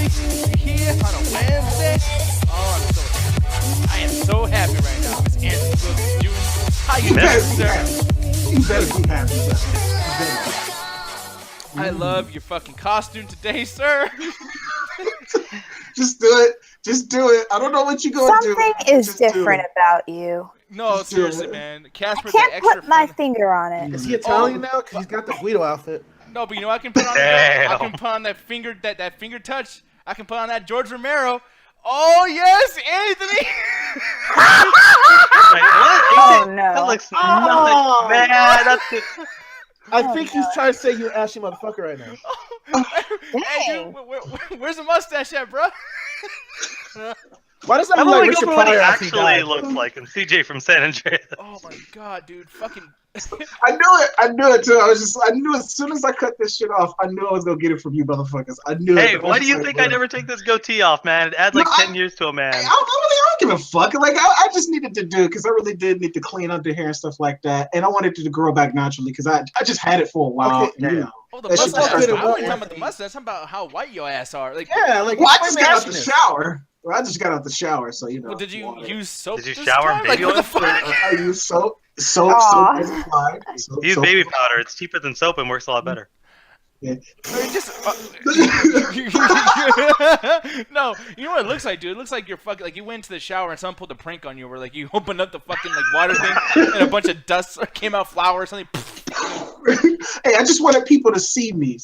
everybody. We're here on a Wednesday. Oh, I am so happy right now, Miss Anthony Wilson Jr. How you doing, sir? You better be happy, sir. I love your fucking costume today, sir. Just do it. Just do it. I don't know what you're going to do. Something is different about you. No, Just seriously, man. I Casper, can't extra put my fun. finger on it. Is he Italian now? Because he's got the Guido outfit. No, but you know I can put on. I can put on that finger, that finger touch. I can put on that George Romero. Oh yes, Anthony. Wait, what? Oh no! That looks nothing. Man, that's it. I think he's trying to say you're an ashy motherfucker right now. Hey, dude, where's the mustache at, bro? Why does that I'm look only like Richard going for what he Pryor after he actually died? looks like in CJ from San Andreas. Oh my god, dude, fucking. I knew it too. I knew as soon as I cut this shit off, I knew I was gonna get it from you motherfuckers. I knew it. Hey, why do you think I never take this goatee off, man? It adds like 10 years to a man. I don't give a fuck. Like I just needed to do it because I really did need to clean up the hair and stuff like that, and I wanted it to grow back naturally because I just had it for a while. Okay, and, you know, Oh, the that shit mustache. just I started wasn't growing. talking about the mustache. I'm about how white your ass are. Like, Yeah, like Well, I just explain got the out the ashiness. shower. Well, I just got out the shower, so you know. well, did you water. use soap? Did you this shower time? Like, baby what the oil? fuck? I use soap. Soap Aw. is applied. Soap, Use soap. baby powder. It's cheaper than soap and works a lot better. Yeah. I mean, just, no, you know what it looks like, dude? It looks like you're fucking like you went into the shower and someone pulled a prank on you, where like you opened up the fucking like water thing and a bunch of dust came out, flour or something. Hey, I just wanted people to see me.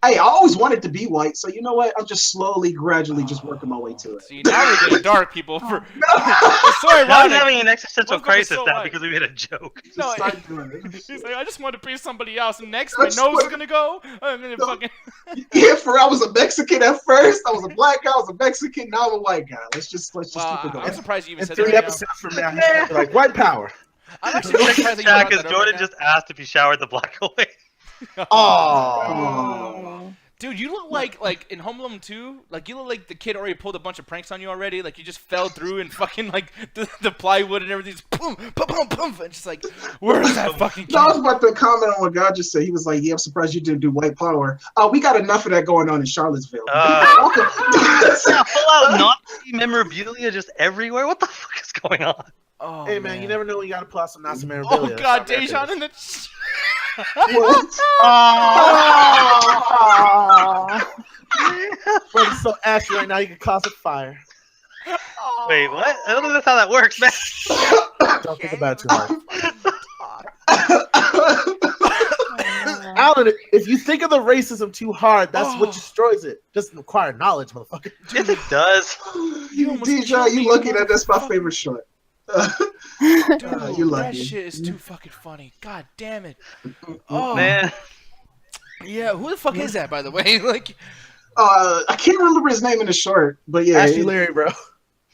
I always wanted to be white, so you know what? I'm just slowly, gradually, just working my way to it. See, now we're getting dark, people. Sorry, Now I'm Ron. having an existential Welcome to crisis So now White. because we made a joke. No, Start doing it. he's like, I just want to be somebody else. And next, my That's nose what- is gonna go. And then No. fucking. Yeah, for I was a Mexican at first. I was a black guy. I was a Mexican. Now I'm a white guy. Let's just Wow, keep it going. I'm surprised you even In said 3 that. Right episodes from now, he's gonna be like, white power. I'm actually surprised that you Yeah, brought because that up Jordan right just asked if he showered the black away. now. Oh. Dude, you look like in Home Alone 2, like you look like the kid already pulled a bunch of pranks on you already. Like you just fell through and fucking like the plywood and everything's boom, boom, boom, boom, and just like, where's that fucking kid? No, I was about to comment on what God just said. He was like, "Yeah, I'm surprised you didn't do white power." We got enough of that going on in Charlottesville. Pull out Nazi memorabilia just everywhere. What the fuck is going on? Oh, Hey man, you never know when you gotta pull out some Nazi memorabilia. Oh god, That's how Dejan in the. What? Oh. Bro, it's so ashy right now, you can cause a fire. Wait, what? I don't think that's how that works, man. Don't think about it too hard. Alan, if you think of the racism too hard, that's what destroys it. Doesn't require knowledge, motherfucker. Yes, it does. DJ, you looking at that's my favorite short. Dude, you that lucky. shit is too fucking funny. God damn it. Oh Man, yeah, who the fuck is that, by the way? Like, I can't remember his name in the short, but yeah, Ashley Larry, bro.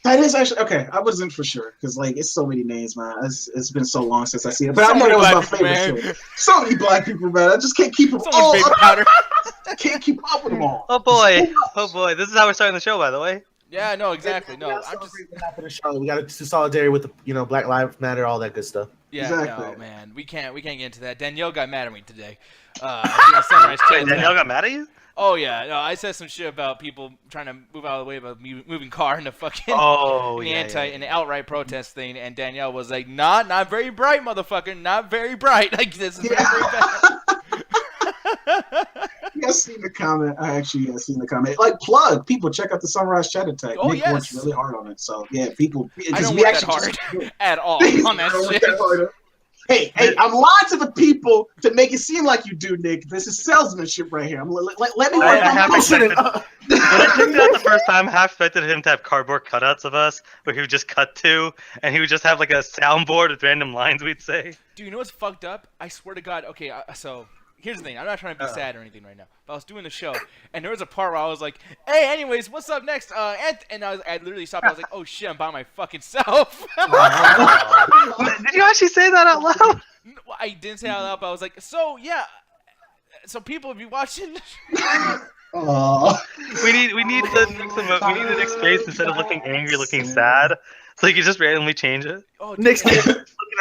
that is actually okay. I wasn't for sure because like it's so many names, man. It's been so long since I see it, but So I know many that was my black people, favorite man. short. So many black people, man. I just can't keep them so much all. baby powder. I can't keep up with them all. oh boy, this is how we're starting the show, by the way. Yeah, no, exactly. We No, gotta I'm just. celebrate what happened in Charlotte. We got to solidarity with the Black Lives Matter, all that good stuff. Yeah, Exactly. no, man, we can't get into that. Danielle got mad at me today. Doing Sunrise Wait, Chat Danielle Attack. got mad at you? Oh yeah, no, I said some shit about people trying to move out of the way about me moving car into fucking Oh, in the yeah. in the outright protest thing, and Danielle was like, not very bright, motherfucker, not very bright. Like this is very, very bad. Yeah, I seen the comment. I actually seen the comment. Like plug people check out the Sunrise Chat Attack. Oh, Nick works yes. really hard on it. So yeah, people. I don't we work that actually hard at all on that don't work shit. that hard. Hey, I'm lying to the people to make it seem like you do, Nick. This is salesmanship right here. Let me I work on have my expected, bullshit. when I checked it out the first time, I half expected him to have cardboard cutouts of us, where he would just cut to, and he would just have like a soundboard with random lines we'd say. Dude, you know what's fucked up? I swear to God. Okay, so here's the thing. I'm not trying to be sad or anything right now, but I was doing the show, and there was a part where I was like, "Hey, anyways, what's up next?" And I literally stopped. I was like, "Oh shit, I'm by my fucking self." Did you actually say that out loud? No, I didn't say it out loud, but I was like, "So yeah, so people be watching." Aw. We need the next face instead of looking angry, looking sad. So you can just randomly change it. Oh, dude, Nick's looking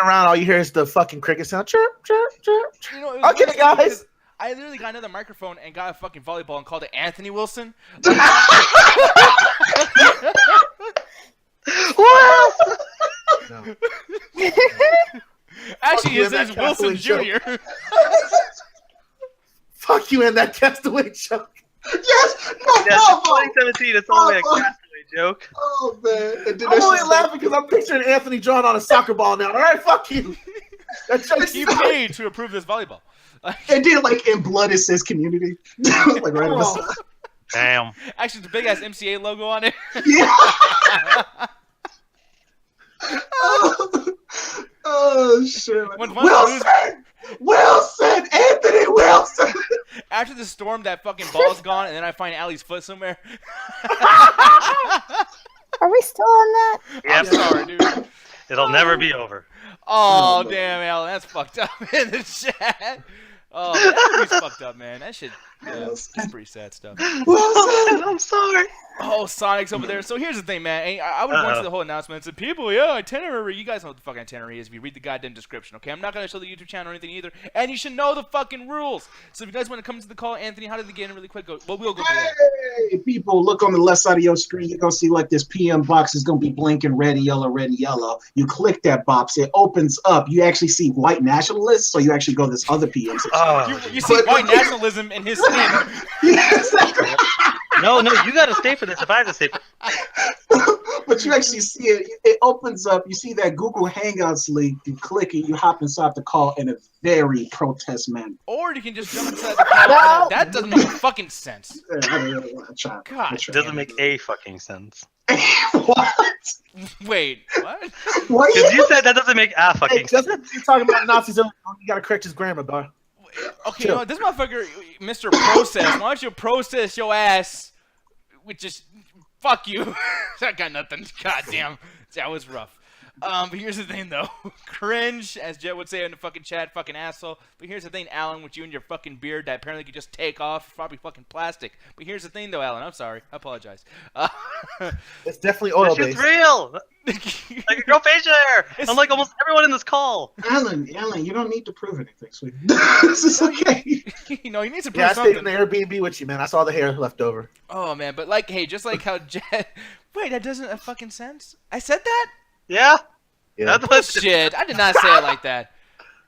around, all you hear is the fucking cricket sound. Chirp, chirp, chirp, chirp. you know, it was Okay, weird guys. I literally got another microphone and got a fucking volleyball and called it Anthony Wilson. What? No. Actually, you his and name's that Wilson Catholic Jr. Fuck you and that castaway joke. Yes. No. Yeah, Bravo. 2017. It's only a castaway joke. Oh man. And then I'm that only shit- laughing because I'm picturing Anthony drawn on a soccer ball now. All right, fuck you. That joke's He paid to approve this volleyball. And then like in blood it says community. Like right on the side. Damn. Actually, the big ass MCA logo on it. Yeah. Oh shit. When one loses- Wilson! Anthony Wilson! After the storm, that fucking ball's gone, and then I find Allie's foot somewhere. Are we still on that? I'm Yep. sorry, dude. It'll never be over. Oh, damn, Alan, that's fucked up in the chat. Oh, that movie's fucked up, man. That shit, yeah, that's pretty sad stuff. Wilson! I'm sorry. Oh, Sonic's over there. So here's the thing, man. I would have gone to the whole announcement and said, people, yeah, itinerary. You guys know what the fucking itinerary is if you read the goddamn description, okay? I'm not going to show the YouTube channel or anything either. And you should know the fucking rules. So if you guys want to come to the call, Anthony, how did they get in really quick? We'll go through that. Hey, people, look on the left side of your screen. You're going to see like this PM box is going to be blinking red and yellow, red and yellow. You click that box. It opens up. You actually see white nationalists, so you actually go this other PM section. Oh. You see white nationalism in his skin. Yes. No, you gotta stay for this if I have to stay for But you actually see it. It opens up. You see that Google Hangouts link. You click it. You hop inside the call in a very protest manner. Or you can just jump inside the call. That doesn't make fucking sense. God. It doesn't make a fucking sense. What? Wait, what? What? Because you said that doesn't make a Hey, fucking sense. just you're talking about Nazis. You gotta correct his grammar, bro. Okay, you know what, this motherfucker, Mr. Process, why don't you process your ass with just, fuck you. I got nothing. God damn. That was rough. But here's the thing, though. Cringe, as Jet would say in the fucking chat, fucking asshole. But here's the thing, Alan, with you and your fucking beard that apparently could just take off. Probably fucking plastic. But here's the thing, though, Alan. I'm sorry. I apologize. It's definitely oil That shit's based. real. Like a girl facial hair. I'm like almost everyone in this call. Alan, you don't need to prove anything, sweetie. This is okay. you know, you need to prove Yeah, I stayed in something. the Airbnb with you, man. I saw the hair left over. Oh, man. But, like, hey, just like how Jet... Wait, that doesn't make fucking sense? I said that? Yeah. Yeah. That's what- Shit, I did not say it like that.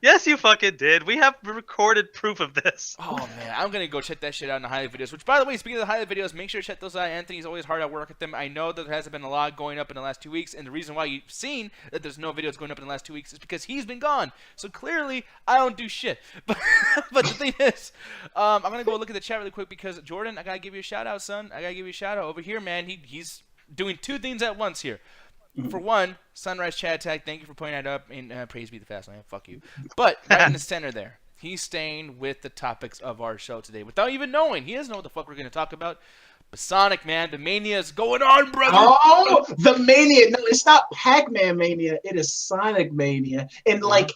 Yes, you fucking did. We have recorded proof of this. Oh man, I'm gonna go check that shit out in the highlight videos. Which, by the way, speaking of the highlight videos, make sure to check those out. Anthony's always hard at work at them. I know that there hasn't been a lot going up in the last 2 weeks, and the reason why you've seen that there's no videos going up in the last 2 weeks is because he's been gone. So clearly, I don't do shit. But the thing is, I'm gonna go look at the chat really quick because Jordan, I gotta give you a shout out, son. I gotta give you a shout out over here, man. He's doing two things at once here. For one, Sunrise Chat Attack, thank you for pointing that up, and praise be the fast lane, fuck you. But right in the center there, he's staying with the topics of our show today without even knowing. He doesn't know what the fuck we're going to talk about. But Sonic, man, the mania is going on, brother. Oh, the mania. No, it's not Pac-Man mania. It is Sonic Mania. And like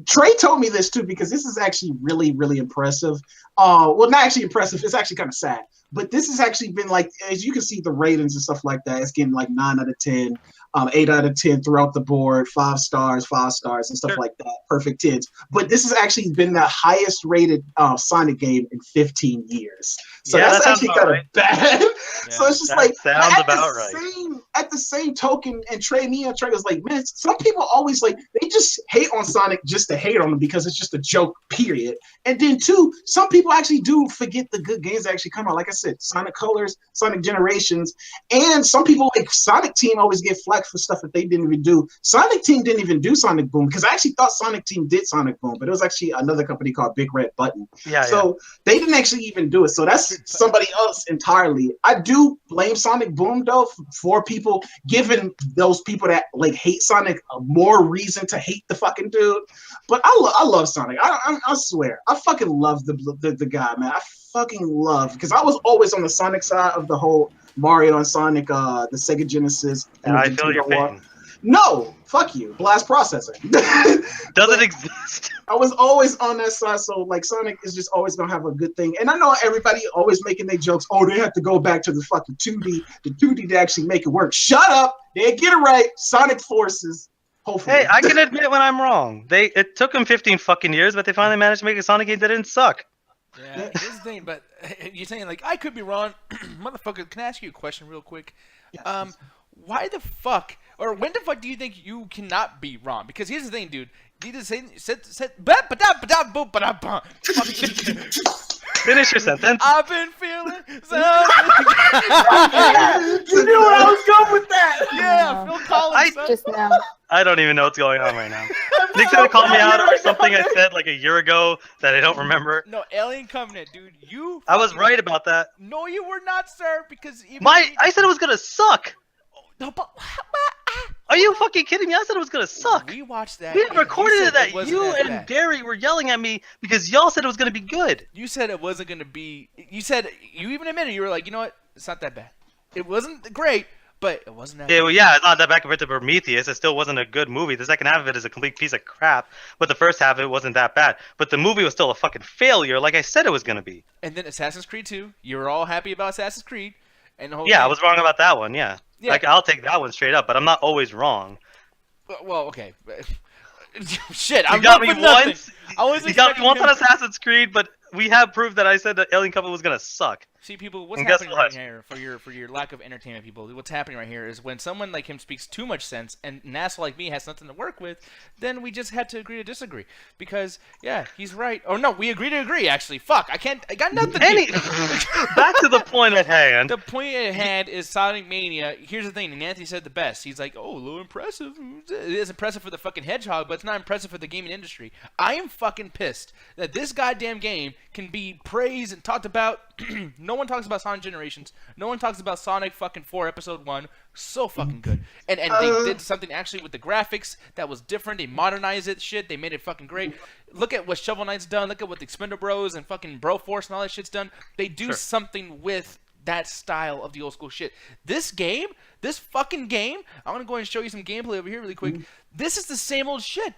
Trey told me this too because this is actually really, really impressive. Well, not actually impressive. It's actually kind of sad. But this has actually been like, as you can see, the ratings and stuff like that. It's getting like 9 out of 10, 8 out of 10 throughout the board, 5 stars, and stuff like that. Perfect 10s. But this has actually been the highest rated Sonic game in 15 years. So Yeah, that's that actually sounds kind of about bad. Yeah, So it's just that like sounds at about the right. At the same token, and Trey was like, man, some people always like they just hate on Sonic just to hate on him because it's just a joke, period. And then two, some people actually do forget the good games that actually come out. Like I said, Sonic Colors, Sonic Generations, and some people like Sonic Team always get flack for stuff that they didn't even do. Sonic Team didn't even do Sonic Boom because I actually thought Sonic Team did Sonic Boom, but it was actually another company called Big Red Button. Yeah, So they didn't actually even do it. So that's somebody else entirely. I do blame Sonic Boom though for people giving those people that like hate Sonic more reason to hate the fucking dude. But I love Sonic. I swear, I fucking love the guy, man. I fucking love because I was always on the Sonic side of the whole Mario and Sonic, the Sega Genesis. And the I feel your Nintendo War. pain. No, fuck you. Blast processor. Doesn't exist. I was always on that side, so like Sonic is just always gonna have a good thing. And I know everybody always making their jokes. Oh, they have to go back to the fucking 2D, the 2D to actually make it work. Shut up! They get it right. Sonic Forces. Hopefully. Hey, I can admit when I'm wrong. It took them 15 fucking years, but they finally managed to make a Sonic game that didn't suck. Yeah, here's the thing, but you're saying like I could be wrong, motherfucker. Can I ask you a question real quick? Yes. Why the fuck, or when the fuck do you think you cannot be wrong? Because here's the thing, dude. You just said Finish your sentence. I've been feeling so. You knew where I was going with that. Yeah, Phil Collins. son. Just now. I don't even know what's going on right now. Nick's gonna call me out for something I said like a year ago that I don't remember. No, Alien Covenant, dude. You. I was right about that. No, you were not, sir. Because even I said it was gonna suck. No, but Are you fucking kidding me? I said it was gonna suck. we watched that. We and recorded you it said that wasn't you that and bad. Gary were yelling at me because y'all said it was gonna be good. You said it wasn't gonna be. You said you even admitted you were like, you know what? It's not that bad. It wasn't great, but it wasn't that. Yeah, bad. well, yeah, it's not that bad compared to Prometheus. It still wasn't a good movie. The second half of it is a complete piece of crap, but the first half of it wasn't that bad. But the movie was still a fucking failure, like I said it was gonna be. And then Assassin's Creed 2. You were all happy about Assassin's Creed, and the whole Yeah, thing. I was wrong about that one. Yeah, Yeah. like I'll take that one straight up, but I'm not always wrong. Well, okay. Shit, You I'm got wrong me for nothing. once. I was You got me expecting once him- on Assassin's Creed, but we have proof that I said that Alien Covenant was gonna suck. See, people, what's And guess happening what? right here for your lack of entertainment, people? What's happening right here is when someone like him speaks too much sense, and an asshole like me has nothing to work with, then we just had to agree to disagree. Because yeah, he's right. Oh no, we agree to agree. Actually, fuck, I got nothing. here. Back to the point at hand. The point at hand is Sonic Mania. Here's the thing, and Anthony said the best. He's like, oh, a little impressive. It is impressive for the fucking hedgehog, but it's not impressive for the gaming industry. I am fucking pissed that this goddamn game can be praised and talked about. No one talks about Sonic Generations. No one talks about Sonic fucking 4 Episode 1. So fucking good. And they did something actually with the graphics that was different. They modernized it, shit. They made it fucking great. Look at what Shovel Knight's done. Look at what the Expender Bros and fucking Broforce and all that shit's done. They do something with that style of the old school shit. This game, this fucking game, I'm gonna go ahead and show you some gameplay over here really quick. This is the same old shit.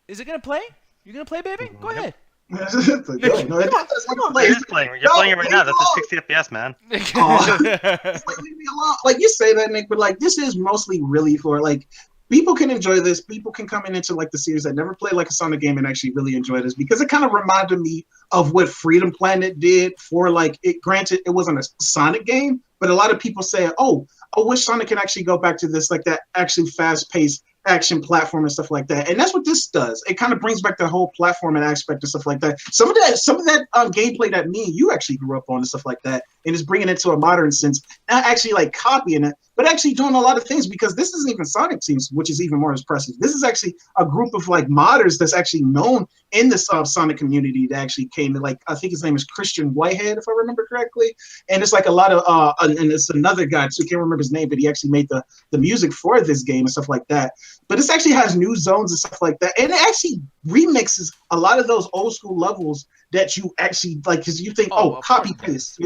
Is it gonna play? You gonna play, baby? Go ahead. It's like, yo, no, it doesn't You're play. just playing. You're playing it right now. That's a 60 FPS, man. It's like, leave me alone. Like you say that, Nick, but like this is mostly really for like people can enjoy this. People can come into like the series that never played like a Sonic game and actually really enjoy this because it kind of reminded me of what Freedom Planet did for like it. Granted, it wasn't a Sonic game, but a lot of people say, "Oh, I wish Sonic can actually go back to this like that actually fast-paced action platform and stuff like that." And that's what this does. It kind of brings back the whole platform and aspect and stuff like that. Some of that gameplay that me and you actually grew up on and stuff like that, and is bringing it to a modern sense, not actually like copying it, but actually doing a lot of things because this isn't even Sonic teams, which is even more impressive. This is actually a group of like modders that's actually known in the Sonic community that actually came to like, I think his name is Christian Whitehead, if I remember correctly. And it's like a lot of, and it's another guy too, can't remember his name, but he actually made the music for this game and stuff like that. But this actually has new zones and stuff like that. And it actually remixes a lot of those old school levels that you actually like, because you think, copy paste,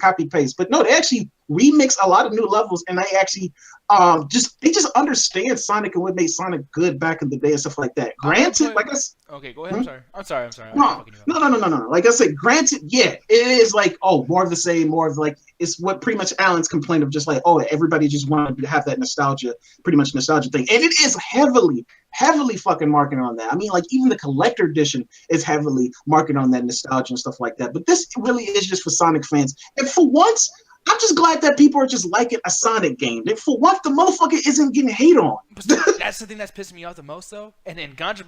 copy paste. But no, they actually remix a lot of new levels, and they actually they just understand Sonic and what made Sonic good back in the day and stuff like that. Granted, like I said, okay, go ahead. I'm sorry. No. Like I said, granted, yeah, it is like more of the same, more of like it's what pretty much Alan's complaint of just like everybody just wanted to have that nostalgia, pretty much nostalgia thing, and it is heavily fucking marketing on that. I mean, like even the collector edition is heavily marketing on that nostalgia and stuff like that. But this really is just for Sonic fans, and for once, I'm just glad that people are just liking a Sonic game. That for once, the motherfucker isn't getting hate on. That's the thing that's pissing me off the most, though. And then Ganja,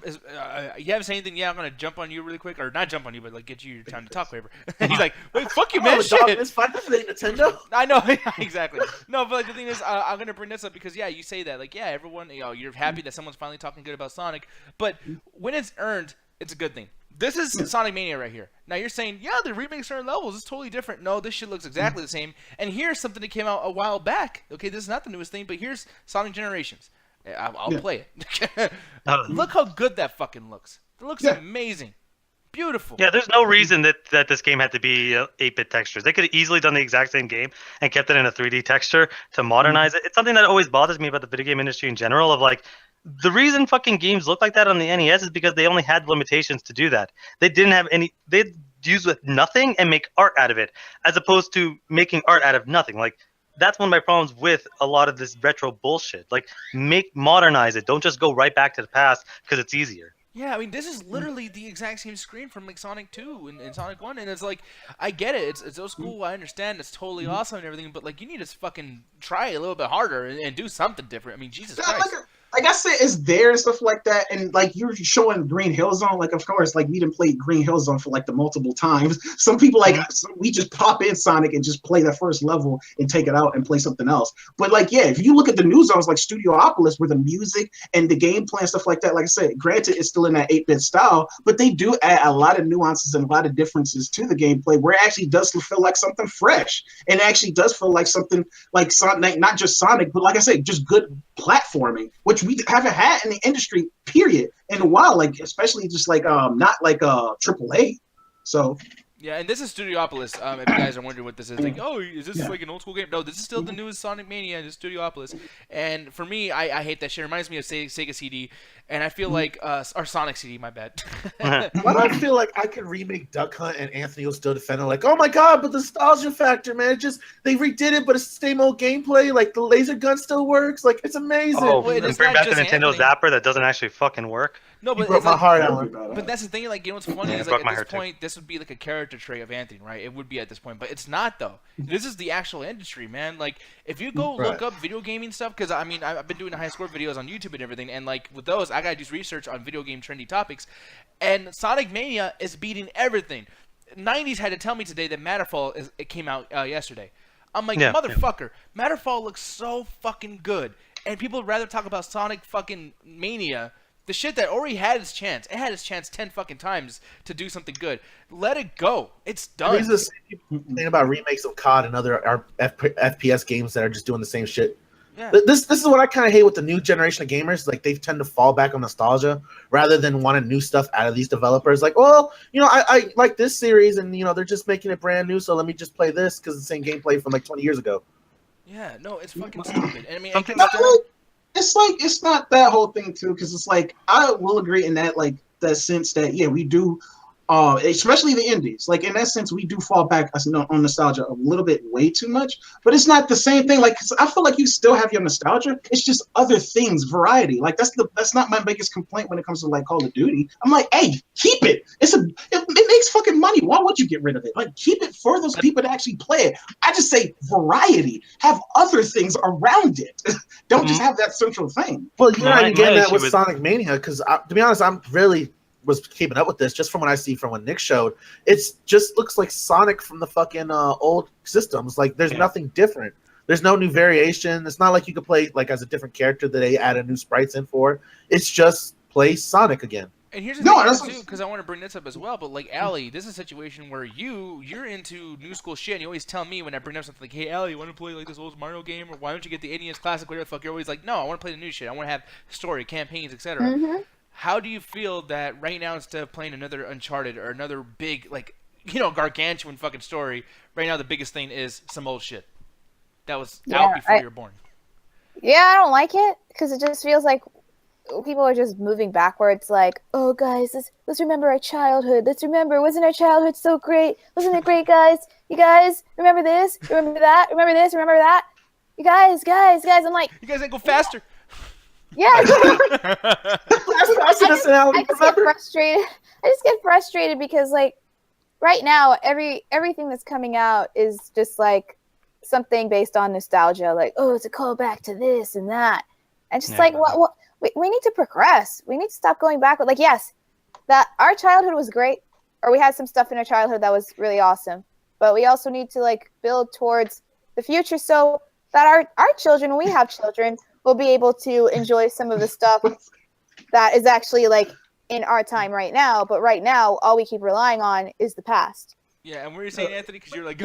you haven't said anything. Yeah, I'm gonna jump on you really quick, or not jump on you, but like get you your time to talk, whatever. He's like, "Wait, fuck you, man, shit." It's fine. This ain't Nintendo. I know, exactly. No, but like the thing is, I'm gonna bring this up because you say that, like, yeah, everyone, you're happy that someone's finally talking good about Sonic, but when it's earned, it's a good thing. This is Sonic Mania right here. Now you're saying, yeah, they remake certain levels. It's totally different. No, this shit looks exactly the same. And here's something that came out a while back. Okay, this is not the newest thing, but here's Sonic Generations. I'll play it. Look how good that fucking looks. It looks amazing. Beautiful. Yeah, there's no reason that this game had to be 8-bit textures. They could have easily done the exact same game and kept it in a 3D texture to modernize it. It's something that always bothers me about the video game industry in general of like, the reason fucking games look like that on the NES is because they only had limitations to do that. They didn't have any. They'd use with nothing and make art out of it, as opposed to making art out of nothing. Like that's one of my problems with a lot of this retro bullshit. Like modernize it. Don't just go right back to the past because it's easier. Yeah, I mean, this is literally the exact same screen from like Sonic 2 and Sonic 1, and it's like, I get it, it's old school, I understand, it's totally awesome and everything, but like, you need to fucking try a little bit harder and do something different. I mean, Jesus Christ. Like I said, it's there and stuff like that, and like you're showing Green Hill Zone, like of course, like we didn't play Green Hill Zone for like the multiple times. Some people like we just pop in Sonic and just play that first level and take it out and play something else. But like, yeah, if you look at the new zones like Studiopolis, where the music and the gameplay and stuff like that, like I said, granted it's still in that 8-bit style, but they do add a lot of nuances and a lot of differences to the gameplay, where it actually does feel like something fresh, and it actually does feel like something like Sonic, not just Sonic, but like I said, just good platforming, which we haven't had in the industry period in a while, like especially just like not like AAA. So yeah, and this is Studiopolis. If you guys are wondering what this is, like, oh, is this like an old school game? No, this is still the newest Sonic Mania. This is Studiopolis, and for me, I hate that shit. It reminds me of Sega CD, and I feel like or Sonic CD. My bad. Why do I feel like I could remake Duck Hunt and Anthony will still defend it? Like, oh my god, but the nostalgia factor, man! It just they redid it, but it's the same old gameplay. Like the laser gun still works. Like it's amazing. Oh, Wait, and it's bring not back the just Nintendo Anthony. Zapper that doesn't actually fucking work. No, but You broke it's my like, heart out. but that's the thing. Like, you know what's funny Yeah, is it like broke my at this heart too. point, this would be like a character trait of Anthony, right? It would be at this point, but it's not though. This is the actual industry, man. Like, if you go look up video gaming stuff, because I mean, I've been doing high score videos on YouTube and everything, and like with those, I gotta do research on video game trendy topics, and Sonic Mania is beating everything. 90s had to tell me today that Matterfall it came out yesterday. I'm like, motherfucker, Matterfall looks so fucking good, and people would rather talk about Sonic fucking Mania. The shit that already had its chance. It had its chance 10 fucking times to do something good. Let it go. It's done. These are the same people saying about remakes of COD and other FPS games that are just doing the same shit. Yeah. This is what I kind of hate with the new generation of gamers. Like they tend to fall back on nostalgia rather than wanting new stuff out of these developers. Like, well, you know, I like this series, and you know they're just making it brand new, so let me just play this because it's the same gameplay from like 20 years ago. Yeah, no, it's fucking stupid. And I mean, it's not that whole thing too, because it's like I will agree in that like that sense that yeah we do, especially the indies. Like in that sense, we do fall back on nostalgia a little bit way too much. But it's not the same thing. Like 'cause I feel like you still have your nostalgia. It's just other things, variety. Like that's not my biggest complaint when it comes to like Call of Duty. I'm like, hey, keep it. It makes fucking money. Why would you get rid of it? Like keep it for those people to actually play it. I just say variety. Have other things around it. Don't just have that central thing. Well, you're not even getting that issue with with- Sonic Mania because, to be honest, I'm really was keeping up with this just from what I see from what Nick showed. It's just looks like Sonic from the fucking old systems. Like there's nothing different. There's no new variation. It's not like you could play like as a different character that they added new sprites in for. It's just play Sonic again. and here's the No, thing that's too, because I want to bring this up as well. But like Allie, this is a situation where you're into new school shit, and you always tell me when I bring up something like, "Hey Allie, you want to play like this old Mario game, or why don't you get the NES Classic, whatever the fuck?" You're always like, "No, I want to play the new shit. I want to have story, campaigns, etc." Mm-hmm. How do you feel that right now, instead of playing another Uncharted or another big, like, you know, gargantuan fucking story, right now the biggest thing is some old shit that was out before you were born? Yeah, I don't like it because it just feels like people are just moving backwards. Like, oh, guys, let's remember our childhood. Let's remember, wasn't our childhood so great? Wasn't it great, guys? You guys remember this? Remember that? Remember this? Remember that? You guys. I'm like, You guys ain't go faster. yeah. I just get frustrated because, like, right now, everything that's coming out is just like something based on nostalgia. Like, oh, it's a callback to this and that. And just like, what? We need to progress. We need to stop going backward. Like, yes, that our childhood was great, or we had some stuff in our childhood that was really awesome. But we also need to like build towards the future so that our children, when we have children, will be able to enjoy some of the stuff that is actually like in our time right now. But right now, all we keep relying on is the past. Yeah, and what are you saying, Anthony? Because you're like,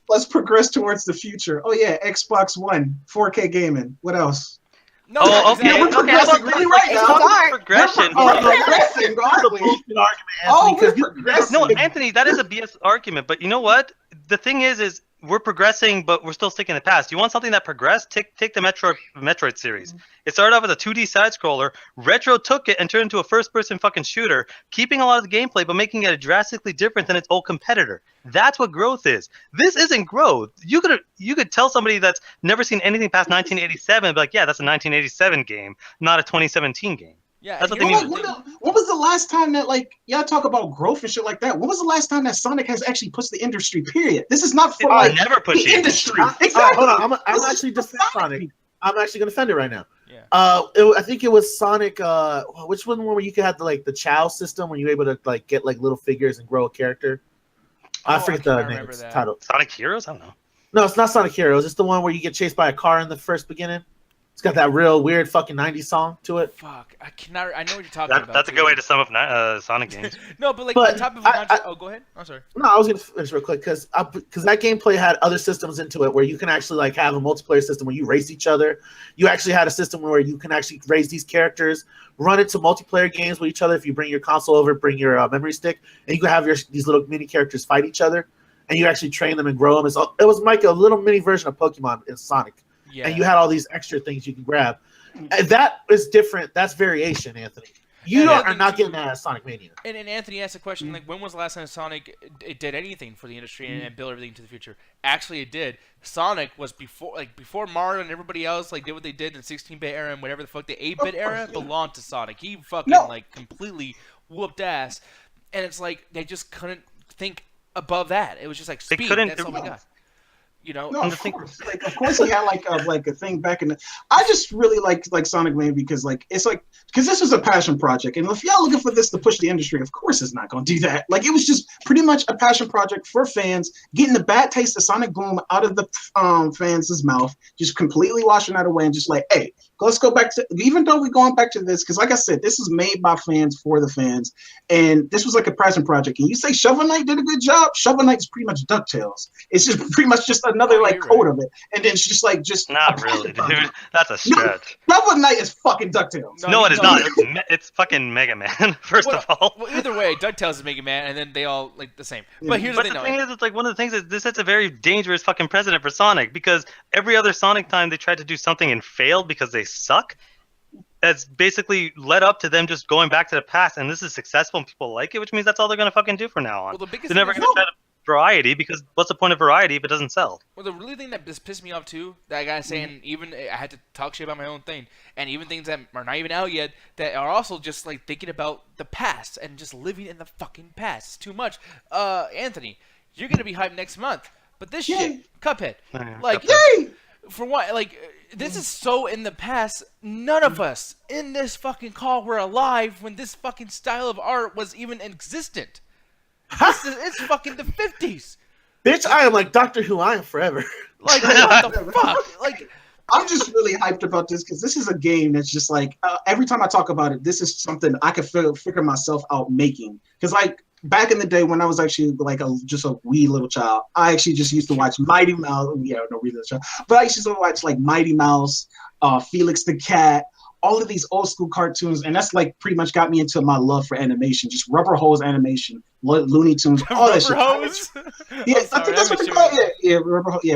Let's progress towards the future. Oh yeah, Xbox One, 4K gaming. What else? no, Oh, exactly. okay. We're progressing really right It's now. dark. Progression. We're progressing, aren't we? We're progressing. No, Anthony, that is a BS argument. But you know what? The thing is we're progressing, but we're still sticking in the past. You want something that progressed? Take the Metroid series. It started off as a 2D side scroller. Retro took it and turned into a first-person fucking shooter, keeping a lot of the gameplay, but making it drastically different than its old competitor. That's what growth is. This isn't growth. You could tell somebody that's never seen anything past 1987, but like, yeah, that's a 1987 game, not a 2017 game. Yeah, That's and what they here's mean. the thing. When was the last time that, like, y'all talk about growth and shit like that? When was the last time that Sonic has actually pushed the industry? Period. This is not for I like never push the industry. All right, Exactly. hold on. I'm This is actually for defend Sonic. I'm actually gonna defend it right now. Yeah. I think it was Sonic. Which one where you could have the Chow system where you were able to like get like little figures and grow a character? I forget the cannot name. remember that. Title. Sonic Heroes? I don't know. No, it's not Sonic Heroes. It's the one where you get chased by a car in the first beginning. It's got that real weird fucking 90s song to it. Fuck, I cannot. I know what you're talking about. That's a good way to sum up Sonic games. No, but like But on top of oh, go ahead. I'm sorry. No, I was gonna finish real quick because that gameplay had other systems into it where you can actually like have a multiplayer system where you race each other. You actually had a system where you can actually raise these characters, run into multiplayer games with each other. If you bring your console over, bring your memory stick, and you can have these little mini characters fight each other, and you actually train them and grow them. It was like a little mini version of Pokemon in Sonic, Yeah. and you had all these extra things you can grab. And that is different. That's variation, Anthony. You And are not getting that at Sonic Mania. And Anthony asked a question like, when was the last time Sonic it did anything for the industry and built everything to the future? Actually, it did. Sonic was before Mario and everybody else like did what they did in 16-bit era and whatever the fuck the 8-bit era belonged to Sonic. He fucking like completely whooped ass, and it's like they just couldn't think above that. It was just like speed. That's all we got. You know, No, of course. Like, of course, he had like a thing back in the. I just really like Sonic Mania because like it's like because this was a passion project, and if y'all looking for this to push the industry, of course it's not going to do that. Like it was just pretty much a passion project for fans, getting the bad taste of Sonic Boom out of the fans' mouth, just completely washing that away, and just like, hey, let's go back to. Even though we're going back to this, because like I said, this is made by fans for the fans, and this was like a passion project. And you say Shovel Knight did a good job. Shovel Knight is pretty much DuckTales. It's just pretty much just another like code of it, and then it's just Not really, dude. That's a stretch. Shovel Knight is fucking DuckTales. No, it is not. It's fucking Mega Man. First of all. Well, either way, DuckTales is Mega Man, and then they all like the same. But here's the thing. The thing is, it's like one of the things is this sets a very dangerous fucking precedent for Sonic because every other Sonic time they tried to do something and failed because they suck. That's basically led up to them just going back to the past, and this is successful and people like it, which means that's all they're gonna fucking do from now on. Well, the biggest they're never gonna try to variety because what's the point of variety if it doesn't sell? Well, the really thing that just pissed me off too, that I gotta say, and even I had to talk shit about my own thing, and even things that are not even out yet, that are also just like thinking about the past and just living in the fucking past. It's too much. Anthony, you're gonna be hyped next month, but this shit, Cuphead, like, Yay! For what? Like, this is so in the past. None of us in this fucking call were alive when this fucking style of art was even existent. It's fucking the 50s. Bitch, I am like Doctor Who. I am forever. Like, what the fuck? Like, I'm just really hyped about this because this is a game that's just like every time I talk about it, this is something I could figure myself out making. Because like back in the day when I was actually like just a wee little child, I actually just used to watch Mighty Mouse. Yeah, no wee little child, but I used to watch like Mighty Mouse, Felix the Cat. All of these old school cartoons, and that's like pretty much got me into my love for animation, just Rubber Hose animation, Looney Tunes, all that shit. Hose? Yeah, I think that's what they call it. Yeah,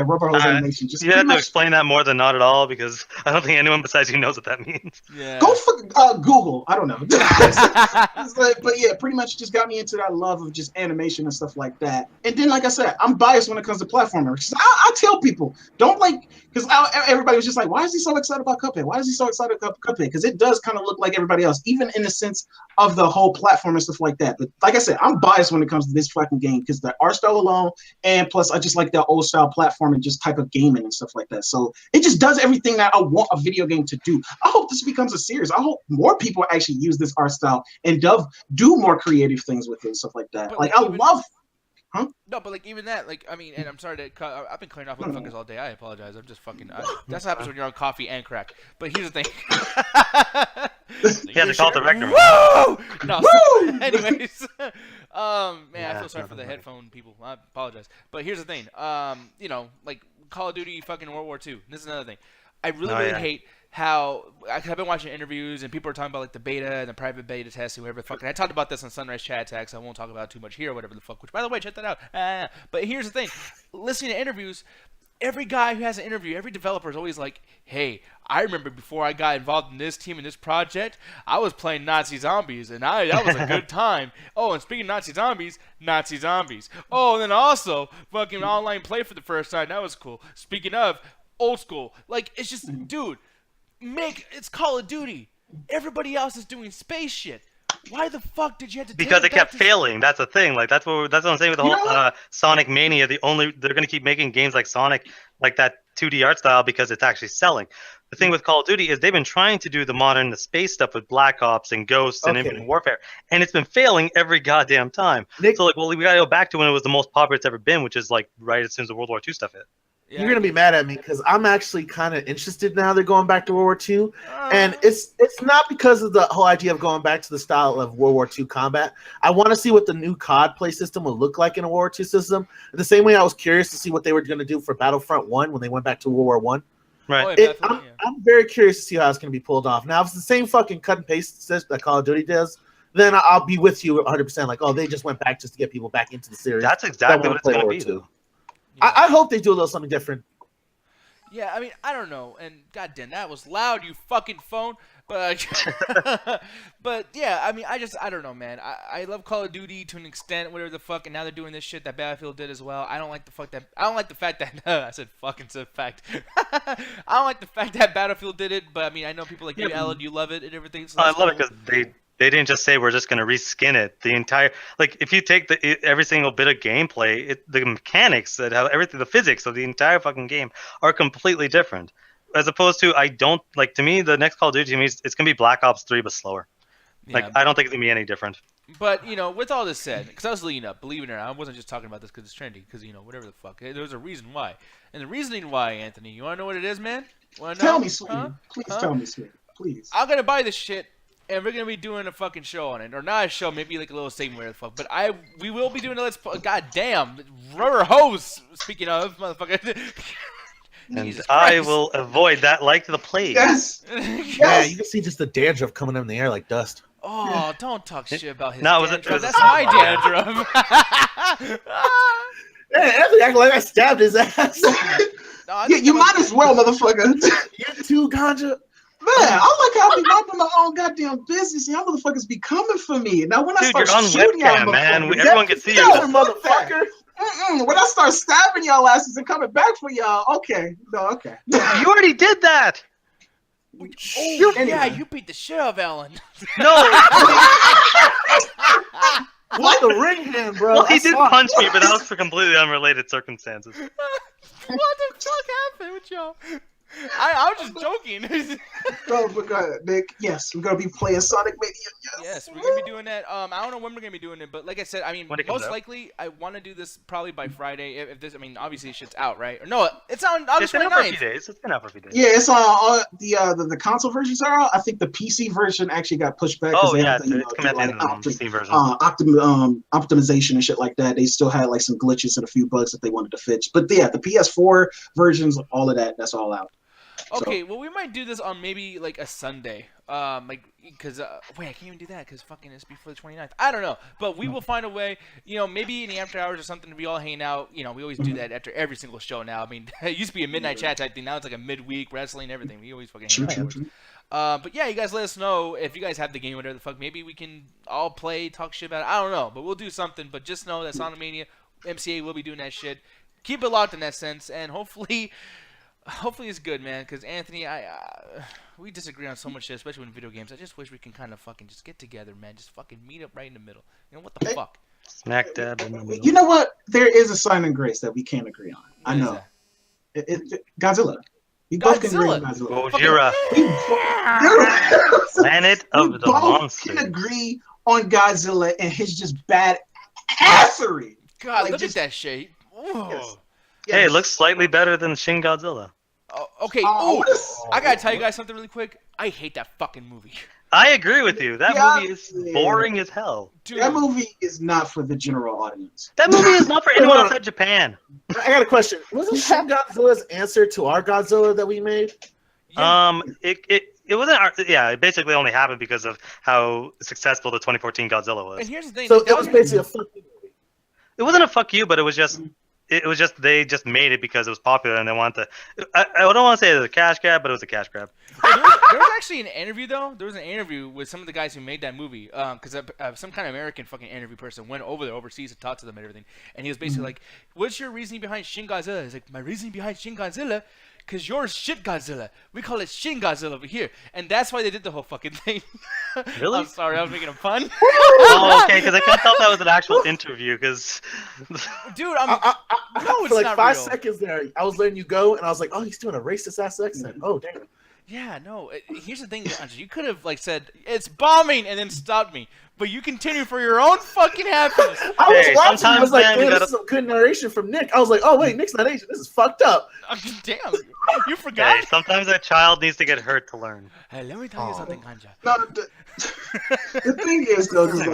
Rubber Hose animation. Just you have to explain that more than not at all because I don't think anyone besides you knows what that means. Yeah. Go for Google. I don't know. But yeah, pretty much just got me into that love of just animation and stuff like that. And then, like I said, I'm biased when it comes to platformers. I tell people, don't like, because everybody was just like, why is he so excited about Cuphead? Why is he so excited about Cuphead? Because it does kind of look like everybody else, even in the sense of the whole platform and stuff like that. But like I said, I'm biased when it comes to this fucking game because the art style alone, and plus I just like that old style platform and just type of gaming and stuff like that. So it just does everything that I want a video game to do. I hope this becomes a series. I hope more people actually use this art style and do more creative things with it and stuff like that. But like like I even- love. No, but like even that, like I mean, and I'm sorry to cut. I've been clearing off motherfuckers all day. I apologize. I'm just fucking. That's what happens when you're on coffee and crack. But here's the thing. You have to call it the Rector. Woo! No. Woo! Anyways, man, I Yeah, feel sorry for the nothing like headphone people. I apologize. But here's the thing. You know, like Call of Duty, fucking World War II. This is another thing. I really hate how I've been watching interviews and people are talking about like the beta and the private beta test and whatever the fuck. And I talked about this on Sunrise Chat Attack, so I won't talk about it too much here or whatever the fuck. Which, by the way, check that out. But here's the thing: listening to interviews, every guy who has an interview, every developer is always like, "Hey, I remember before I got involved in this team and this project, I was playing Nazi zombies, and that was a good time. Oh, and speaking of Nazi zombies. Oh, and then also fucking online play for the first time. That was cool. Speaking of old school, like it's just, dude." It's Call of Duty. Everybody else is doing space shit. Why the fuck did you have to? Because it kept to... failing. That's the thing. Like that's what I'm saying with the whole Sonic Mania. They're gonna keep making games like Sonic, like that 2D art style because it's actually selling. The thing with Call of Duty is they've been trying to do the space stuff with Black Ops and Ghosts and Infinite Warfare, and it's been failing every goddamn time. So like, well, we gotta go back to when it was the most popular it's ever been, which is like right as soon as the World War II stuff hit. Yeah, you're gonna be mad at me because I'm actually kind of interested now. They're going back to World War II, and it's not because of the whole idea of going back to the style of World War II combat. I want to see what the new COD play system will look like in a World War II system. The same way I was curious to see what they were going to do for Battlefront 1 when they went back to World War One. Right. I'm very curious to see how it's going to be pulled off. Now, if it's the same fucking cut and paste that Call of Duty does, then I'll be with you 100%. Like, oh, they just went back just to get people back into the series. That's exactly what it's going to be. Yeah. I hope they do a little something different. Yeah, I mean, I don't know. And goddamn, that was loud, you fucking phone. But, but yeah, I mean, I don't know, man. I love Call of Duty to an extent, whatever the fuck. And now they're doing this shit that Battlefield did as well. I don't like the fact that I said fact. I don't like the fact that Battlefield did it. But I mean, I know people like you, Alan, you love it and everything. So I love it because they didn't just say we're just going to reskin it. The entire, like, if you take every single bit of gameplay, the mechanics that have everything, the physics of the entire fucking game are completely different. As opposed to, to me, the next Call of Duty to me, it's going to be Black Ops 3 but slower. Yeah, I don't think it's going to be any different. But, with all this said, because I was leading up, believe it or not, I wasn't just talking about this because it's trendy, because, whatever the fuck. There's a reason why. And the reasoning why, Anthony, you want to know what it is, man? Tell me, sweetie. Please tell me, sweetie. Please. I'm going to buy this shit. And we're gonna be doing a fucking show on it, or not a show, maybe like a little segment, where the fuck. But we will be doing a goddamn rubber hose. Speaking of, motherfucker. And I will avoid that like the plague. Yes. Yeah, you can see just the dandruff coming in the air like dust. Oh, don't talk shit about his dandruff. That's my dandruff. Yeah, Anthony acting like I stabbed his ass. No, you might as well, motherfucker. You too, ganja. Man, I like how I be minding my own goddamn business, and y'all motherfuckers be coming for me. Now when I start shooting y'all, man, everyone can see you, motherfucker. When I start stabbing y'all asses and coming back for y'all, okay. You already did that. Oh, yeah, you beat the shit out of Ellen. No. What the ring hand, bro? Well, he did punch me, but that was for completely unrelated circumstances. What the fuck happened with y'all? I was just joking. Go ahead, Nick. Yes, we're gonna be playing Sonic Mania. Yes, we're gonna be doing that. I don't know when we're gonna be doing it, but like I said, I mean, most likely, I want to do this probably by Friday. If this, I mean, obviously, shit's out, right? Or no, it's on August 29th. It's been out for a few days. Yeah, it's on the console versions are out. I think the PC version actually got pushed back. Oh yeah, it's coming out in the PC version. Optimization and shit like that. They still had like some glitches and a few bugs that they wanted to fix. But yeah, the PS4 versions, all of that's all out. Okay, well, we might do this on maybe like a Sunday, because wait, I can't even do that because fucking it's before the 29th. I don't know, but we will find a way. Maybe in the after hours or something to be all hanging out. We always do that after every single show now. I mean, it used to be a midnight chat type thing. Now it's like a midweek wrestling, everything. We always fucking hang out. But yeah, you guys let us know if you guys have the game, whatever the fuck. Maybe we can all play, talk shit about it. I don't know, but we'll do something. But just know that Sonic Mania, MCA will be doing that shit. Keep it locked in that sense, and hopefully it's good, man, because Anthony, we disagree on so much shit, especially in video games. I just wish we can kind of fucking just get together, man. Just fucking meet up right in the middle. What the fuck? Smack dab in the middle. You know what? There is a sign of grace that we can't agree on. I know. Godzilla. We both can agree on Godzilla. Gojira. Planet of the Monsters. We can agree on Godzilla and his just bad assery. God, look at that shit. Yes. Hey, it looks slightly better than Shin Godzilla. Okay. I gotta tell you guys something really quick. I hate that fucking movie. I agree with you. That movie is boring as hell. Dude. That movie is not for the general audience. That movie is not for anyone outside Japan. I got a question. Wasn't Shin Godzilla's answer to our Godzilla that we made? Yeah. It wasn't it basically only happened because of how successful the 2014 Godzilla was. And here's the thing. So it was basically a fuck you movie. It wasn't a fuck you, but it was just they just made it because it was popular and they wanted to. I don't want to say it was a cash grab, but it was a cash grab. There was actually an interview though. There was an interview with some of the guys who made that movie. Because some kind of American fucking interview person went over there overseas to talk to them and everything. And he was basically like, "What's your reasoning behind Shin Godzilla?" He's like, "My reasoning behind Shin Godzilla, because yours shit Godzilla. We call it Shin Godzilla over here, and that's why they did the whole fucking thing. Really? I'm sorry, I was making a pun. Oh, okay, because I couldn't tell that was an actual interview. Because Dude, I no, it's for like not 5 real. seconds there, I was letting you go, and I was like, "Oh, he's doing a racist ass accent." Oh, damn. Yeah, no. Here's the thing, Andrew. You could have like said it's bombing and then stopped me, but you continue for your own fucking happiness. I was Hey, watching. I sometimes, was like, man, "Man, you this gotta- is some good narration from Nick." I was like, "Oh wait, Nick's not Asian. This is fucked up." Damn, you forgot. hey, sometimes a child needs to get hurt to learn. Hey, let me tell you something, Anja. No, the thing is though, just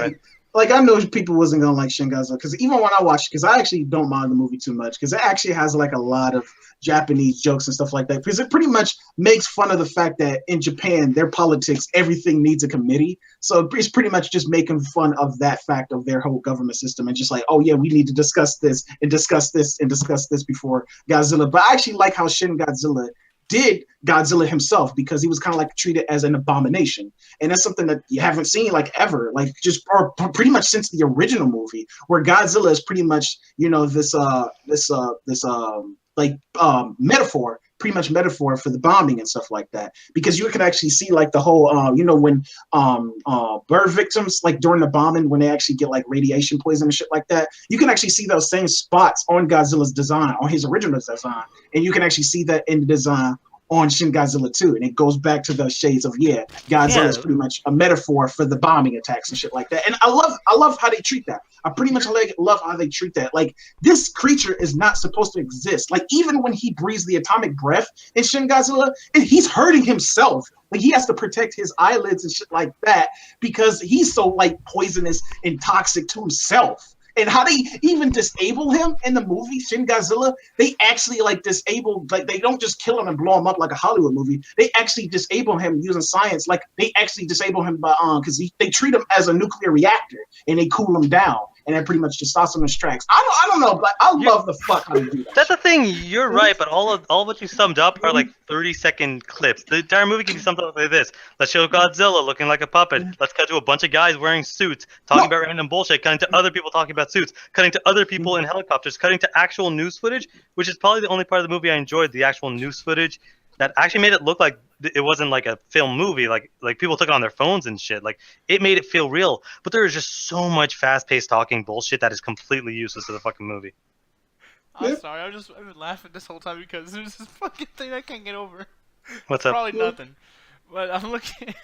like I know people wasn't gonna like Shin Godzilla because even when I watched, because I actually don't mind the movie too much because it actually has like a lot of Japanese jokes and stuff like that because it pretty much makes fun of the fact that in Japan their politics everything needs a committee, so it's pretty much just making fun of that fact of their whole government system and just like, oh yeah, we need to discuss this and discuss this and discuss this before Godzilla. But I actually like how Shin Godzilla did Godzilla himself because he was kind of like treated as an abomination, and that's something that you haven't seen like ever, like just or pretty much since the original movie, where Godzilla is pretty much this metaphor, pretty much metaphor for the bombing and stuff like that, because you can actually see like the whole when bird victims like during the bombing when they actually get like radiation poison and shit like that, you can actually see those same spots on Godzilla's design, on his original design, and you can actually see that in the design on Shin Godzilla 2, and it goes back to the shades of Godzilla is pretty much a metaphor for the bombing attacks and shit like that. And I love how they treat that. I pretty much love how they treat that. Like, this creature is not supposed to exist. Like, even when he breathes the atomic breath in Shin Godzilla, he's hurting himself. Like, he has to protect his eyelids and shit like that because he's so like poisonous and toxic to himself. And how they even disable him in the movie Shin Godzilla, they actually like disable, like they don't just kill him and blow him up like a Hollywood movie. They actually disable him using science. Like they actually disable him by because they treat him as a nuclear reactor and they cool him down. And that pretty much just stops him in his tracks. I don't know, but I love the fuck how they do that. That's the thing. You're right, but all of what you summed up are like 30-second clips. The entire movie can be summed up like this: let's show Godzilla looking like a puppet. Let's cut to a bunch of guys wearing suits talking about random bullshit. Cutting to other people talking about suits. Cutting to other people in helicopters. Cutting to actual news footage, which is probably the only part of the movie I enjoyed. The actual news footage that actually made it look like it wasn't like a film movie, like people took it on their phones and shit. Like, it made it feel real. But there is just so much fast-paced talking bullshit that is completely useless to the fucking movie. I'm sorry, I've been laughing this whole time because there's this fucking thing I can't get over. What's up? Probably nothing. But I'm looking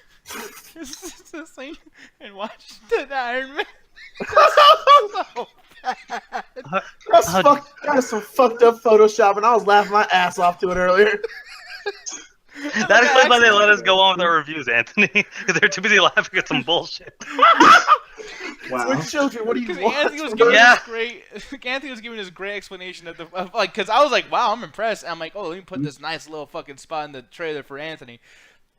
this thing and watch the Iron Man. So bad. That's some fucked up Photoshop, and I was laughing my ass off to it earlier. That explains why they let us go on with our reviews, Anthony. Because they're too busy laughing at some bullshit. Wow. We're children. What do you Because want? Anthony was giving this great explanation of because I was like, wow, I'm impressed. And I'm like, oh, let me put this nice little fucking spot in the trailer for Anthony.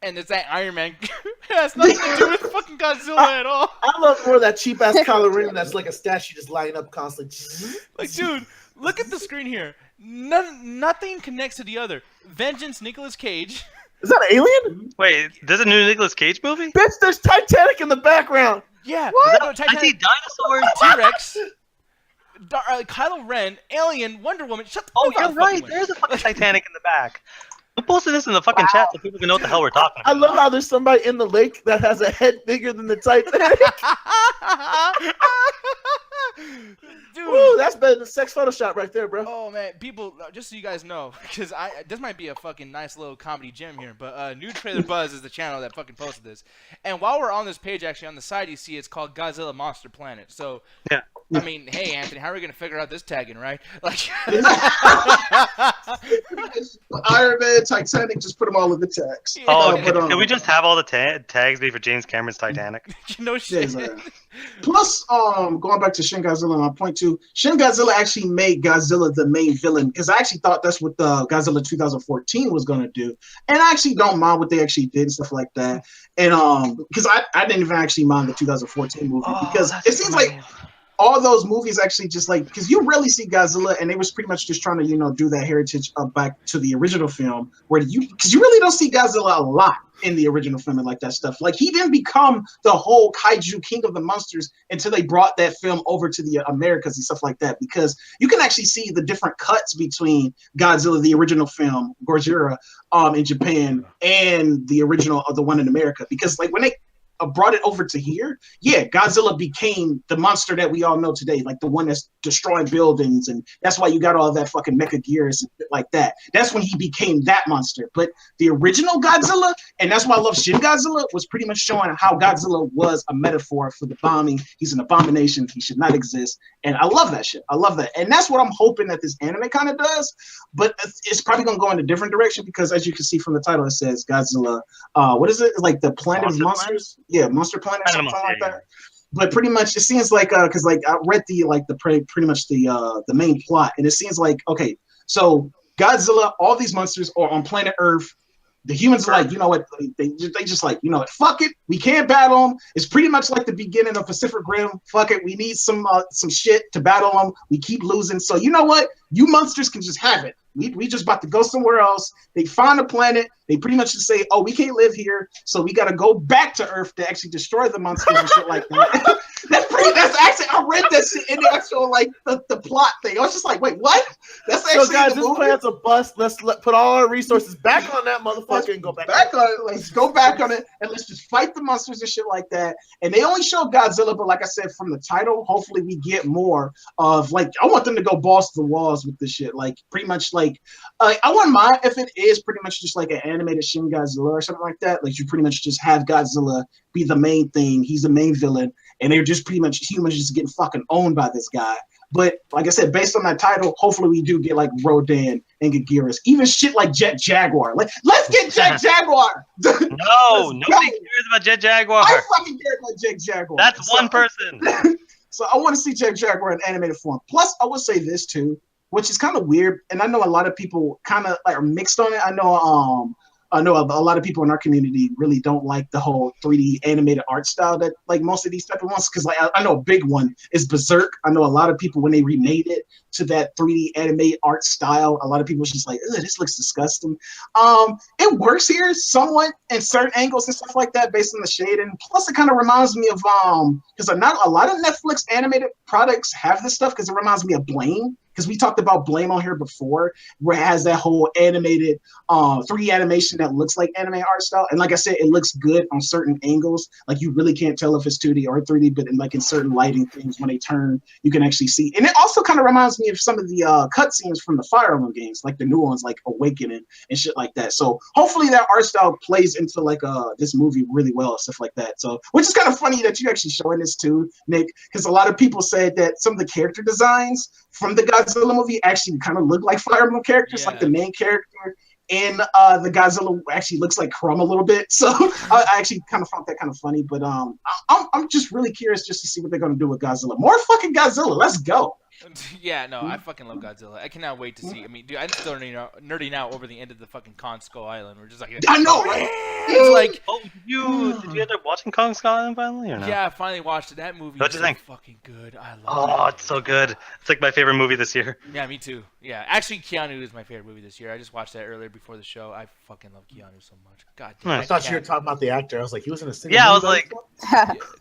And it's that Iron Man. It has nothing to do with fucking Godzilla at all. I love more of that cheap ass Kylo Ren that's like a statue just lining up constantly. Like, dude, look at the screen here. Nothing connects to the other. Vengeance, Nicolas Cage. Is that an alien? Wait, there's a new Nicolas Cage movie? Bitch, there's Titanic in the background. Yeah. I Titanic, see dinosaurs. T-Rex. Kylo Ren, Alien, Wonder Woman. Shut the Oh, fuck you're up, right. fucking There's a fucking Titanic in the back. I'm posting this in the fucking chat so people can know what the hell we're talking I about. love how there's somebody in the lake that has a head bigger than the Titanic. Dude. Woo, that's better than sex Photoshop right there, bro. Oh man, people, just so you guys know, because this might be a fucking nice little comedy gem here, but New Trailer Buzz is the channel that fucking posted this. And while we're on this page, actually on the side you see it's called Godzilla Monster Planet. So Yeah. I mean, hey Anthony, how are we gonna figure out this tagging, right? Like, Iron Man, Titanic, just put them all in the text. Oh, but, can we just have all the tags be for James Cameron's Titanic? no shit. Plus, going back to Shin Godzilla, my point too, Shin Godzilla actually made Godzilla the main villain because I actually thought that's what the Godzilla 2014 was gonna do, and I actually don't mind what they actually did and stuff like that. And because I didn't even actually mind the 2014 movie because it seems like all those movies actually just like, because you rarely see Godzilla, and they was pretty much just trying to, do that heritage back to the original film, because you really don't see Godzilla a lot in the original film and like that stuff. Like, he didn't become the whole kaiju king of the monsters until they brought that film over to the Americas and stuff like that, because you can actually see the different cuts between Godzilla, the original film, Gojira, in Japan, and the original of the one in America, because like when they brought it over to here, Godzilla became the monster that we all know today, like the one that's destroying buildings, and that's why you got all that fucking mecha gears and shit like that. That's when he became that monster. But the original Godzilla, and that's why I love Shin Godzilla, was pretty much showing how Godzilla was a metaphor for the bombing. He's an abomination. He should not exist. And I love that shit. I love that. And that's what I'm hoping that this anime kind of does. But it's probably going to go in a different direction, because as you can see from the title, it says Godzilla, what is it? Like the Planet of Monsters? Yeah, Monster Planet, something like that. But pretty much it seems like, because like I read pretty much the main plot, and it seems like, okay, so Godzilla, all these monsters are on planet Earth. The humans are like, you know what, they just like, you know what, fuck it, we can't battle them. It's pretty much like the beginning of Pacific Rim. Fuck it, we need some shit to battle them. We keep losing, so you know what, you monsters can just have it. We just about to go somewhere else. They find a planet. They pretty much just say, oh, we can't live here, so we got to go back to Earth to actually destroy the monsters and shit like that. That's actually, I read that shit in the actual, like, the plot thing. I was just like, wait, what? That's actually so guys, this plan's a bust. Let's put all our resources back on that motherfucker and go back on it. Let's go back on it, and let's just fight the monsters and shit like that. And they only show Godzilla, but like I said, from the title, hopefully we get more of, like, I want them to go balls to the walls with this shit. Like, pretty much, like, I wouldn't mind if it is pretty much just like an animated Shin Godzilla or something like that. Like, you pretty much just have Godzilla be the main thing. He's the main villain, and they're just pretty much humans just getting fucking owned by this guy. But like I said, based on that title, hopefully we do get like Rodan and Gagiras, even shit like Jet Jaguar. Like, let's get Jet Jaguar. No, nobody cares about Jet Jaguar. I fucking care about Jet Jaguar. That's one person. So I want to see Jet Jaguar in animated form. Plus, I will say this too, which is kind of weird, and I know a lot of people kind of like are mixed on it. I know a lot of people in our community really don't like the whole 3D animated art style that like most of these type of ones, because like I know a big one is Berserk. I know a lot of people, when they remade it to that 3D animated art style, a lot of people was just like, ugh, this looks disgusting. It works here somewhat in certain angles and stuff like that based on the shading. Plus, it kind of reminds me of because not a lot of Netflix animated products have this stuff, because it reminds me of Blame. Because we talked about Blame on here before, where it has that whole animated 3D animation that looks like anime art style. And like I said, it looks good on certain angles. Like, you really can't tell if it's 2D or 3D, but in certain lighting things, when they turn, you can actually see. And it also kind of reminds me of some of the cutscenes from the Fire Emblem games, like the new ones, like Awakening and shit like that. So hopefully that art style plays into like this movie really well and stuff like that. So, which is kind of funny that you actually showing this too, Nick, because a lot of people said that some of the character designs from the Godzilla movie actually kind of look like Fire Emblem characters, like the main character in the Godzilla actually looks like Crumb a little bit. So I actually kind of found that kind of funny. But I'm just really curious just to see what they're going to do with Godzilla. More fucking Godzilla. Let's go. Yeah, no, I fucking love Godzilla. I cannot wait to see. I mean, dude, I'm still nerding out over the end of the fucking Kong Skull Island. We're just like, I know, right? It's like, oh, did you end up watching Kong Skull Island finally, or not? Yeah, I finally watched it. That movie is so fucking good. I love it. Oh, it's so good. It's like my favorite movie this year. Yeah, me too. Yeah, actually, Keanu is my favorite movie this year. I just watched that earlier before the show. I fucking love Keanu so much. God damn. I thought you were talking about the actor. I was like, he was in a single movie. I was like,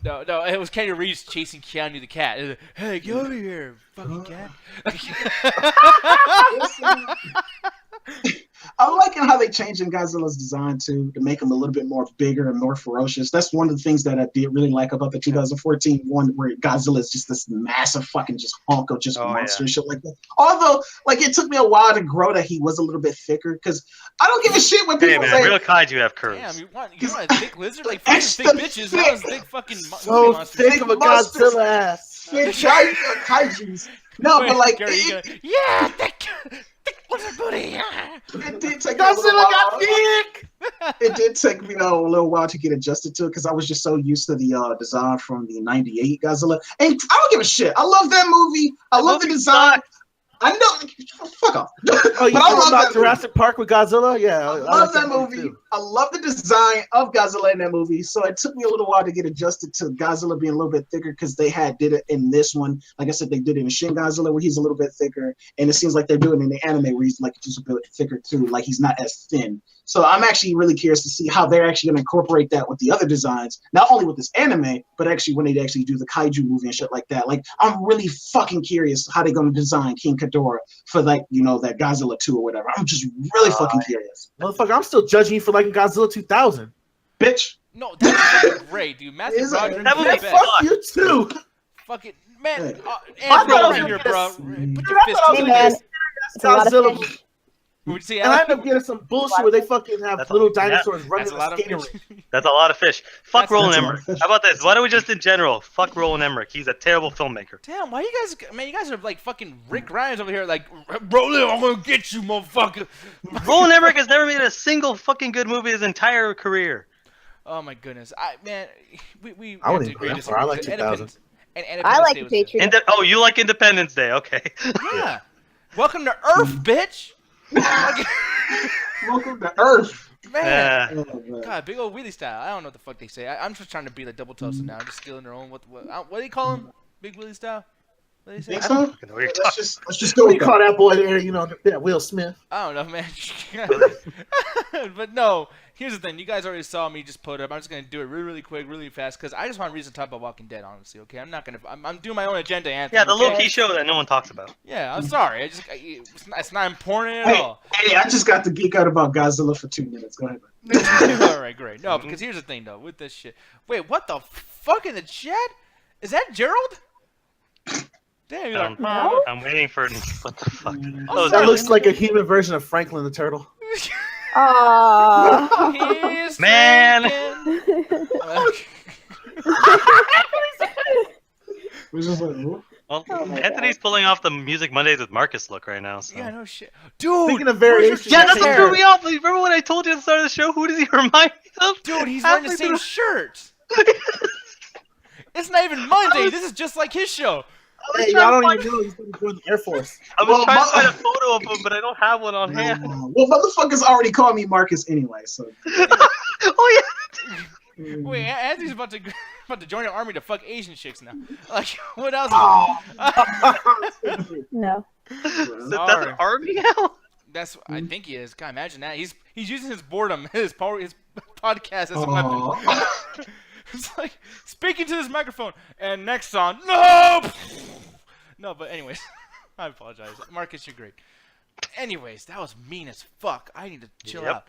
no, it was Keanu Reeves chasing Keanu the cat. Like, hey, get over here, fucking cat. I'm liking how they changing Godzilla's design too, to make him a little bit more bigger and more ferocious. That's one of the things that I did really like about the 2014 one, where Godzilla is just this massive fucking just hunk of just monster and shit like that. Although, like, it took me a while to grow that he was a little bit thicker, because I don't give a shit when people say real kaiju have curves. Damn, you want a thick lizard? Like, fucking thick bitches. Not as thick fucking so thick of a Godzilla ass. Thick kaijus. No, but like, thick lizard booty. It did take Godzilla got thick. It did take me a little while to get adjusted to it, because I was just so used to the design from the '98 Godzilla. And I don't give a shit. I love that movie. I love the design. I know. Fuck off. Oh, you But I talking love about that Jurassic Park with Godzilla? Yeah, I like love that movie. I love the design of Godzilla in that movie. So it took me a little while to get adjusted to Godzilla being a little bit thicker because they did it in this one. Like I said, they did it in Shin Godzilla where he's a little bit thicker, and it seems like they're doing it in the anime where he's like just a bit thicker too. Like he's not as thin. So I'm actually really curious to see how they're actually going to incorporate that with the other designs, not only with this anime, but actually when they actually do the kaiju movie and shit like that. Like I'm really fucking curious how they're going to design King Ghidorah for like that Godzilla 2 or whatever. I'm just really fucking curious. Motherfucker, I'm still judging you for liking Godzilla 2000. Bitch. No, that's fucking great, dude. Matthew Broderick. That movie is the best. Fuck you too. Fucking man, Hey. Andrew, thought I was right gonna here, get a bro. s- Put Dude, your I fist thought I was to Hey, gonna man. this. It's a lot of Godzilla, fish. Would you say and I end up getting some bullshit where they fucking have That's little all- yeah. dinosaurs running That's a in lot the of skating fish. rink. That's a lot of fish. Fuck That's Roland a lot Emmerich. of fish. How about this? Why don't we just in general fuck Roland Emmerich? He's a terrible filmmaker. Damn, why you guys, man, you guys are like fucking Rick Grimes over here, like, Roland, I'm gonna get you, motherfucker. Roland Emmerich has never made a single fucking good movie his entire career. Oh my goodness, we I have wouldn't to go agree that to far. I like disagree. 2000. Independence I like Day the was good. Patriot. Oh, you like Independence Day? Okay. Yeah. Welcome to Earth, bitch. Like, Welcome to Earth. man. Yeah. Oh, man. God, big old wheelie style. I don't know what the fuck they say. I'm just trying to be like double toasted now. I'm just stealing their own. What do they call him? Big wheelie style. What do they say? Think so? know what you're Let's just go What do with you call that. that boy there? Will Smith. I don't know, man. But no, here's the thing. You guys already saw me just put up. I'm just gonna do it really, really quick, really fast, because I just want a reason to talk about Walking Dead. Honestly, okay? I'm not gonna. I'm doing my own agenda, Anthony. Yeah, the okay? low key show that no one talks about. Yeah, I'm sorry. It's not important at all. Hey, I just got to geek out about Godzilla for 2 minutes. Go ahead. All right, great. No, because here's the thing, though, with this shit. Wait, what the fuck in the chat? Is that Gerald? Damn, you're like, No? I'm waiting for what the fuck. Oh, That looks like a human version of Franklin the Turtle. Aww. he's Man. thinking. We're just like, "Ooh." Well, Oh my Anthony's pulling off the Music Mondays with Marcus look right now. So. Yeah, no shit. Dude, Speaking of where's your variations, Yeah, that's what hair? threw me off. Remember when I told you at the start of the show? Who does he remind me of? Dude, he's wearing the Halfway same through- shirt. It's not even Monday. This is just like his show. Hey, y'all don't even know he's going to join the Air Force. I was Well, trying to my- find a photo of him, but I don't have one on hand. Well, motherfuckers already called me Marcus anyway, so. Oh Wait, Anthony's about to join the army to fuck Asian chicks now. Like, what else? Oh. No. yeah, that's an Sorry. army now. That's I think he is. God, imagine that. He's using his boredom, his podcast as a weapon. Oh. It's like speaking to this microphone. And next on, no. No, but anyways, I apologize, Marcus. You're great. Anyways, that was mean as fuck. I need to chill Yep.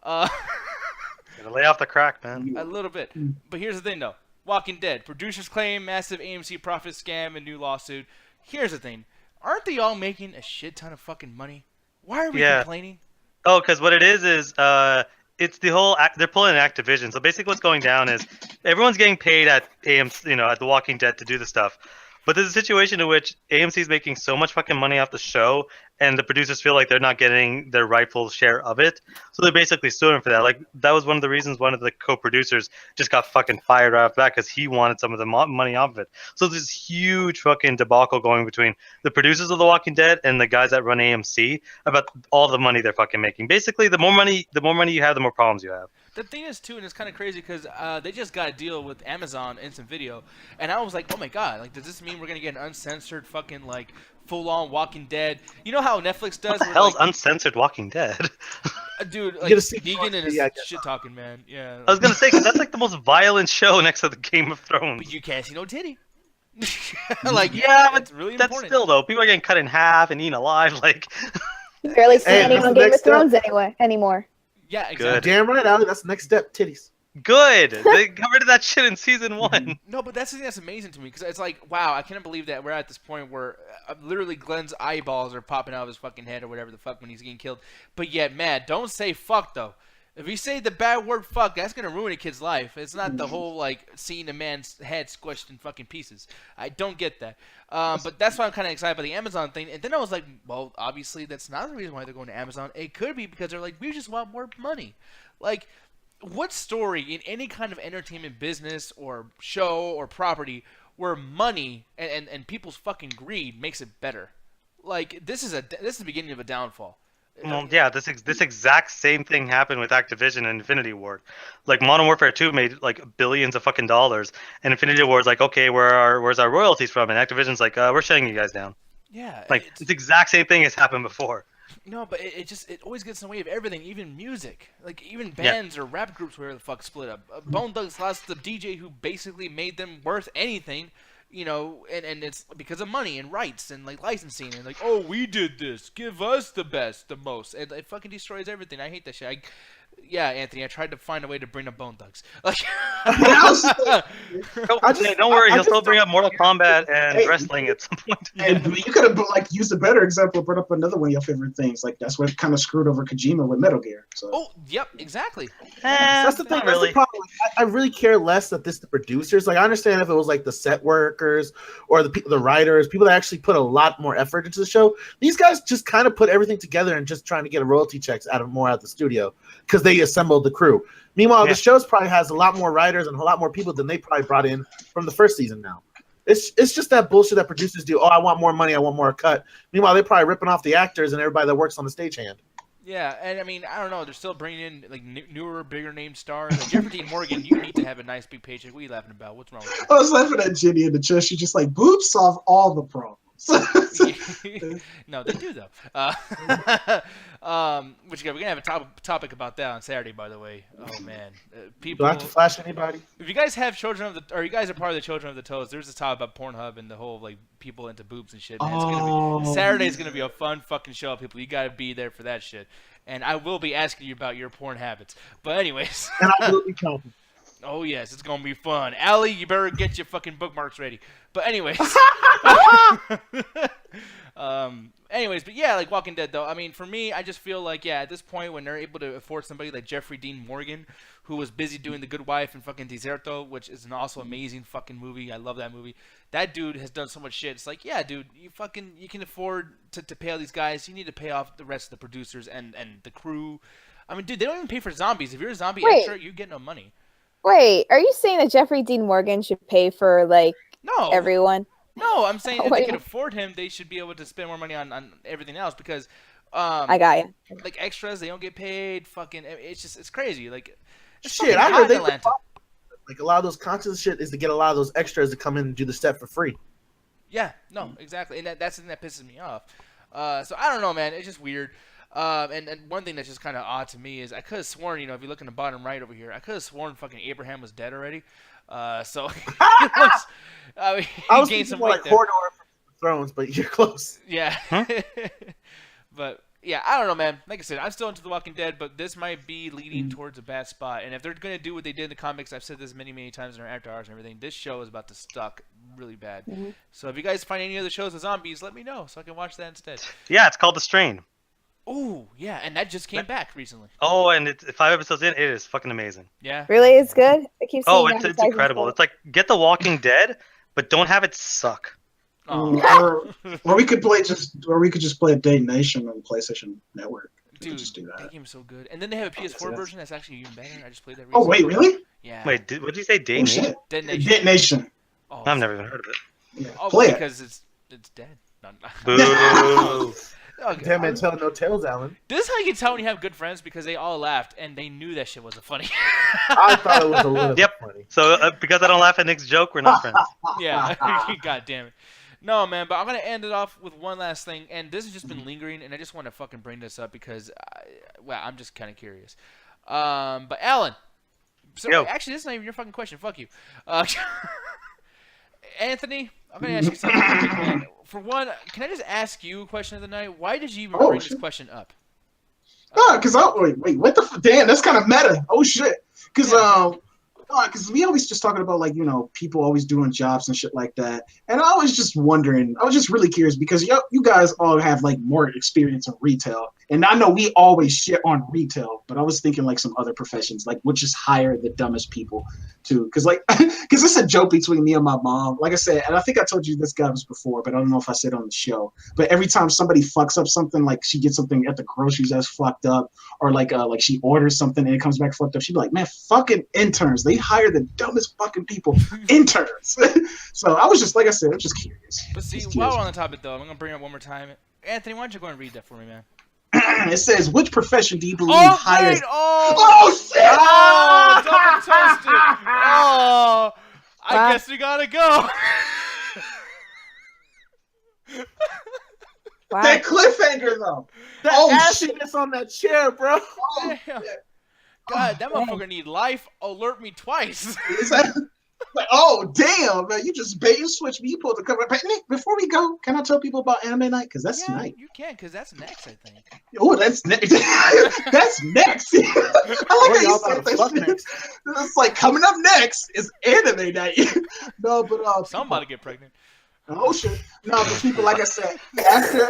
out. Gotta lay off the crack, man. A little bit. But here's the thing, though. Walking Dead. Producers claim massive AMC profit scam and new lawsuit. Here's the thing. Aren't they all making a shit ton of fucking money? Why are we complaining? Oh, because what it is it's the whole they're pulling an Activision. So basically, what's going down is everyone's getting paid at AMC, at The Walking Dead to do the stuff. But there's a situation in which AMC is making so much fucking money off the show, and the producers feel like they're not getting their rightful share of it. So they're basically suing for that. Like, that was one of the reasons one of the co-producers just got fucking fired right off the bat because he wanted some of the money off of it. So there's this huge fucking debacle going between the producers of The Walking Dead and the guys that run AMC about all the money they're fucking making. Basically, the more money you have, the more problems you have. The thing is, too, and it's kind of crazy because they just got a deal with Amazon Instant Video, and I was like, oh my god, like, does this mean we're gonna get an uncensored fucking like full-on Walking Dead? You know how Netflix does? What the where, hell's like, uncensored Walking Dead? dude, You like gotta see Negan and his yeah, shit talking, man. Yeah. I was gonna say, 'cause that's like the most violent show next to the Game of Thrones. But you can't see no titty. Like, Yeah, but it's really that's important. still though. People are getting cut in half and eaten alive. Like, You barely see Hey, anyone that's on the Game of next step. Thrones anymore. Yeah, exactly. Damn right, Ali. That's the next step. Titties. good. They got rid of that shit in season 1. No, but that's the thing that's amazing to me because it's like, wow, I can't believe that we're at this point where literally Glenn's eyeballs are popping out of his fucking head or whatever the fuck when he's getting killed. But yet, man, don't say fuck though. If you say the bad word fuck, that's gonna ruin a kid's life. It's not the whole like seeing a man's head squished in fucking pieces. I don't get that. But that's why I'm kind of excited about the Amazon thing. And then I was like, well, obviously that's not the reason why they're going to Amazon. It could be because they're like, we just want more money. Like, what story in any kind of entertainment business or show or property where money and people's fucking greed makes it better? Like, this is the beginning of a downfall. Well, yeah, this exact same thing happened with Activision and Infinity Ward. Like Modern Warfare 2 made like billions of fucking dollars, and Infinity Ward's like, okay, where's our royalties from? And Activision's like, we're shutting you guys down. Yeah, Like it's the exact same thing has happened before. no, but it always gets in the way of everything, even music. Like even bands or rap groups where the fuck split up. Bone Thugs lost the DJ who basically made them worth anything. You know, and it's because of money and rights and like licensing and like, oh, we did this, give us the best, the most, and it fucking destroys everything. I hate that shit. Yeah, Anthony, I tried to find a way to bring up Bone Thugs. Like, Don't worry, he'll still bring up Mortal Kombat and wrestling at some point. And you could have like used a better example, brought up another one of your favorite things. Like that's what kind of screwed over Kojima with Metal Gear. So. oh, yep, exactly. That's the thing. That's the problem. I really care less that the producers. Like I understand if it was like the set workers or the writers, people that actually put a lot more effort into the show. These guys just kind of put everything together and just trying to get a royalty checks out of the studio because they assembled the crew. Meanwhile, the show probably has a lot more writers and a lot more people than they probably brought in from the first season now. It's just that bullshit that producers do. Oh, I want more money. I want more cut. Meanwhile, they're probably ripping off the actors and everybody that works on the stagehand. Yeah, and I mean, I don't know. They're still bringing in like newer, bigger name stars. Like Jeffrey Dean Morgan, you need to have a nice big paycheck. What are you laughing about? What's wrong with you? I was laughing at Jenny in the chest. She's just like, boobs solve all the problems. No, they do though. Which we're gonna have a topic about that on Saturday, by the way. Oh man, people. Do I have to flash anybody? If you guys have or you guys are part of the Children of the Toes, there's a talk about Pornhub and the whole like people into boobs and shit. Man, it's gonna be Saturday's gonna be a fun fucking show, people. You gotta be there for that shit. And I will be asking you about your porn habits. But anyways. And I will be counting. Oh yes, it's gonna be fun. Allie, you better get your fucking bookmarks ready. But anyways. Anyways, but yeah, like Walking Dead though. I mean, for me, I just feel like at this point when they're able to afford somebody like Jeffrey Dean Morgan, who was busy doing The Good Wife and fucking Deserto, which is an also amazing fucking movie. I love that movie. That dude has done so much shit. It's like, yeah, dude, you can afford to pay all these guys. You need to pay off the rest of the producers and the crew. I mean, dude, they don't even pay for zombies. If you're a zombie extra, you get no money. Wait, are you saying that Jeffrey Dean Morgan should pay for like everyone? No, I'm saying if they can afford him, they should be able to spend more money on everything else because I got you. Like extras, they don't get paid. Fucking, it's crazy. Like shit, I heard like a lot of those content shit is to get a lot of those extras to come in and do the step for free. Yeah, no, exactly, and that's the thing that pisses me off. So I don't know, man. It's just weird. And one thing that's just kind of odd to me is I could have sworn, if you look in the bottom right over here, I could have sworn fucking Abraham was dead already. So he gained some weight there. Hodor from Thrones, but you're close. Yeah. Huh? But yeah, I don't know, man. Like I said, I'm still into The Walking Dead, but this might be leading towards a bad spot. And if they're gonna do what they did in the comics, I've said this many times in our after hours and everything. This show is about to suck really bad. Mm-hmm. So if you guys find any other shows with zombies, let me know so I can watch that instead. Yeah, it's called The Strain. Oh, yeah, and that just came back recently. Oh, and it's 5 episodes in. It is fucking amazing. Yeah. Really? It's good? I keep seeing it's incredible. It's like, get The Walking Dead, but don't have it suck. Or we could just play Day Nation on PlayStation Network. Dude, just do that game's so good. And then they have a PS4 version that's actually even better. I just played that Oh, recently. wait, really? Yeah. Wait, what did you say? Day Nation? Dead Nation. Dead Nation. Oh, I've never even heard of it. Yeah. Oh, play because it's dead. No. Boo. Okay. Damn man, tell no tales, Alan. This is how you can tell when you have good friends because they all laughed and they knew that shit wasn't funny. I thought it was a little bit funny. So because I don't laugh at Nick's joke, we're not friends. Yeah. God damn it. No, man, but I'm going to end it off with one last thing, and this has just been lingering, and I just want to fucking bring this up because, I'm just kind of curious. But Alan, actually, this is not even your fucking question. Fuck you. Anthony, I'm going to ask you something quick, man. For one, can I just ask you a question of the night? Why did you even bring this question up? Because wait, what the damn? That's kind of meta. Oh shit. Because we always just talking about people always doing jobs and shit like that, and I was just wondering. I was just really curious because you guys all have more experience in retail, and I know we always shit on retail, but I was thinking some other professions, we'll just hire the dumbest people too, because it's a joke between me and my mom. Like I said, and I think I told you this guy was before, but I don't know if I said it on the show. But every time somebody fucks up something, she gets something at the groceries that's fucked up, or she orders something and it comes back fucked up, she'd be like, "Man, fucking interns! They hire the dumbest fucking people, interns." So I was just, like I said, I'm just curious. But see, while we're on the topic though, I'm gonna bring it up one more time. Anthony, why don't you go and read that for me, man? It says, which profession do you believe Oh, hires? wait! Oh! Oh shit! Oh, double toasted! Oh! I Wow. guess we gotta go! Wow. That cliffhanger though. That Oh, assiness on that chair, bro. Oh, Damn. shit. God, that dang. motherfucker need life alert me twice. Is that- like, oh damn, man! You just bait and switch me. You pulled the cover. But Nick, before we go, can I tell people about Anime Night? Because that's Yeah, tonight. you can, because that's next, I think. Oh, that's next. That's next. I like how What you y'all said about to fuck that. next? It's like coming up next is Anime Night. No, but Somebody get pregnant. oh shit. No, but people, like I said, after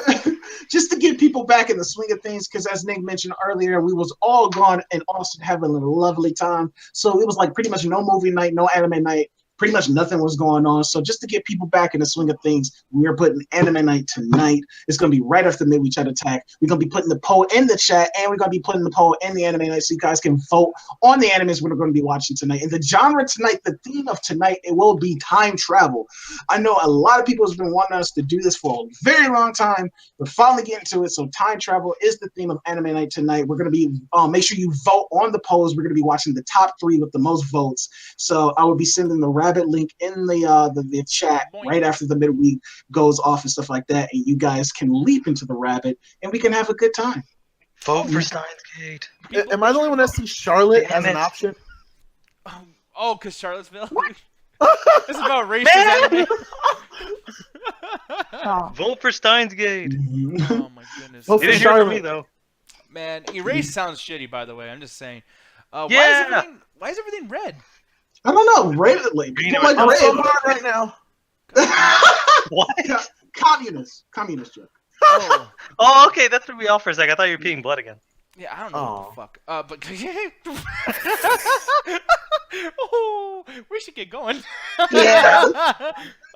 just to get people back in the swing of things, because as Nick mentioned earlier, we was all gone in Austin having a lovely time. So it was like pretty much no movie night, no anime night. Pretty much nothing was going on. So just to get people back in the swing of things, we are putting Anime Night tonight. It's going to be right after Midweek Chat Attack. We're going to be putting the poll in the chat, and we're going to be putting the poll in the Anime Night so you guys can vote on the animes we're going to be watching tonight. And the genre tonight, the theme of tonight, it will be time travel. I know a lot of people have been wanting us to do this for a very long time. We're finally getting to it. So time travel is the theme of Anime Night tonight. We're going to be, make sure you vote on the polls. We're going to be watching the top 3 with the most votes. So I will be sending the Rabbit link in the chat right after the midweek goes off and stuff like that, and you guys can leap into the Rabbit and we can have a good time. Vote for Steins Gate. Am I the only one that sees Charlotte Damn as an it. option? Oh, because Charlottesville? This is about racist anime. Oh. Vote for Steins Gate. Oh, my goodness. Vote You for didn't hear from Charlotte. me though. Man, Erase sounds shitty, by the way. I'm just saying. Yeah. Why is everything red? I don't know, red, Green people like or- I'm so red. hard right now. What? Communist joke. Oh, Oh, okay, that threw me off for a second. I thought you were peeing blood again. yeah, I don't know what the Oh. fuck. But oh, we should get going. Yeah.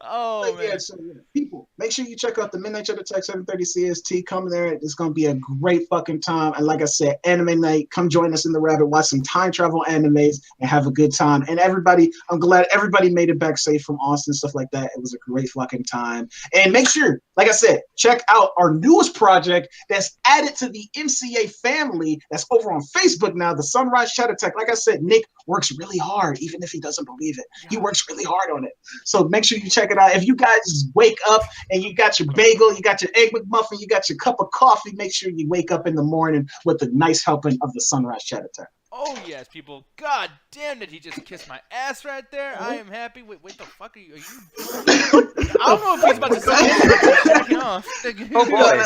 Oh But yeah, man. so yeah, people, make sure you check out the Midnight Chat Attack 730 CST. Come there. It's going to be a great fucking time. And like I said, Anime Night, come join us in the Rabbit, watch some time travel animes, and have a good time. And everybody, I'm glad everybody made it back safe from Austin, stuff like that. It was a great fucking time. And make sure, like I said, check out our newest project that's added to the MCA family that's over on Facebook now, the Sunrise Chat Attack. Like I said, Nick works really hard, even if he doesn't believe it. He works really hard on it. So make sure you check it out. If you guys wake up and you got your bagel, you got your egg McMuffin, you got your cup of coffee, make sure you wake up in the morning with a nice helping of the Sunrise Chat Attack. Oh yes, people. God damn it, he just kissed my ass right there. I am happy. Wait, the fuck are you? I don't know if he's about to say it. Jacking off. Oh boy.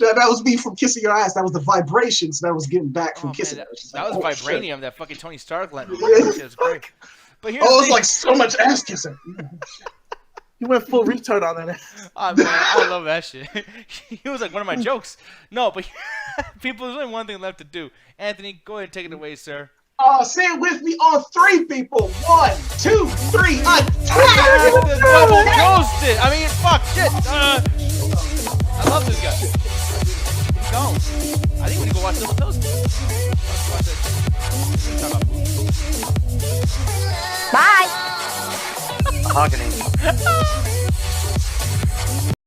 that was me from kissing your ass. That was the vibrations that I was getting back from Oh, kissing man, her. She's that like, was oh, shit. vibranium that fucking Tony Stark lent me. Yeah. That shit was great. But here's Oh, the it's thing. like so much ass kissing. You went full retard on that. Oh, man, I love that shit. He was like one of my jokes. No, but people, there's only one thing left to do. Anthony, go ahead and take it away, sir. Say it with me on 3, people. 1, 2, 3, attack! Double roasted. I mean, fuck, shit.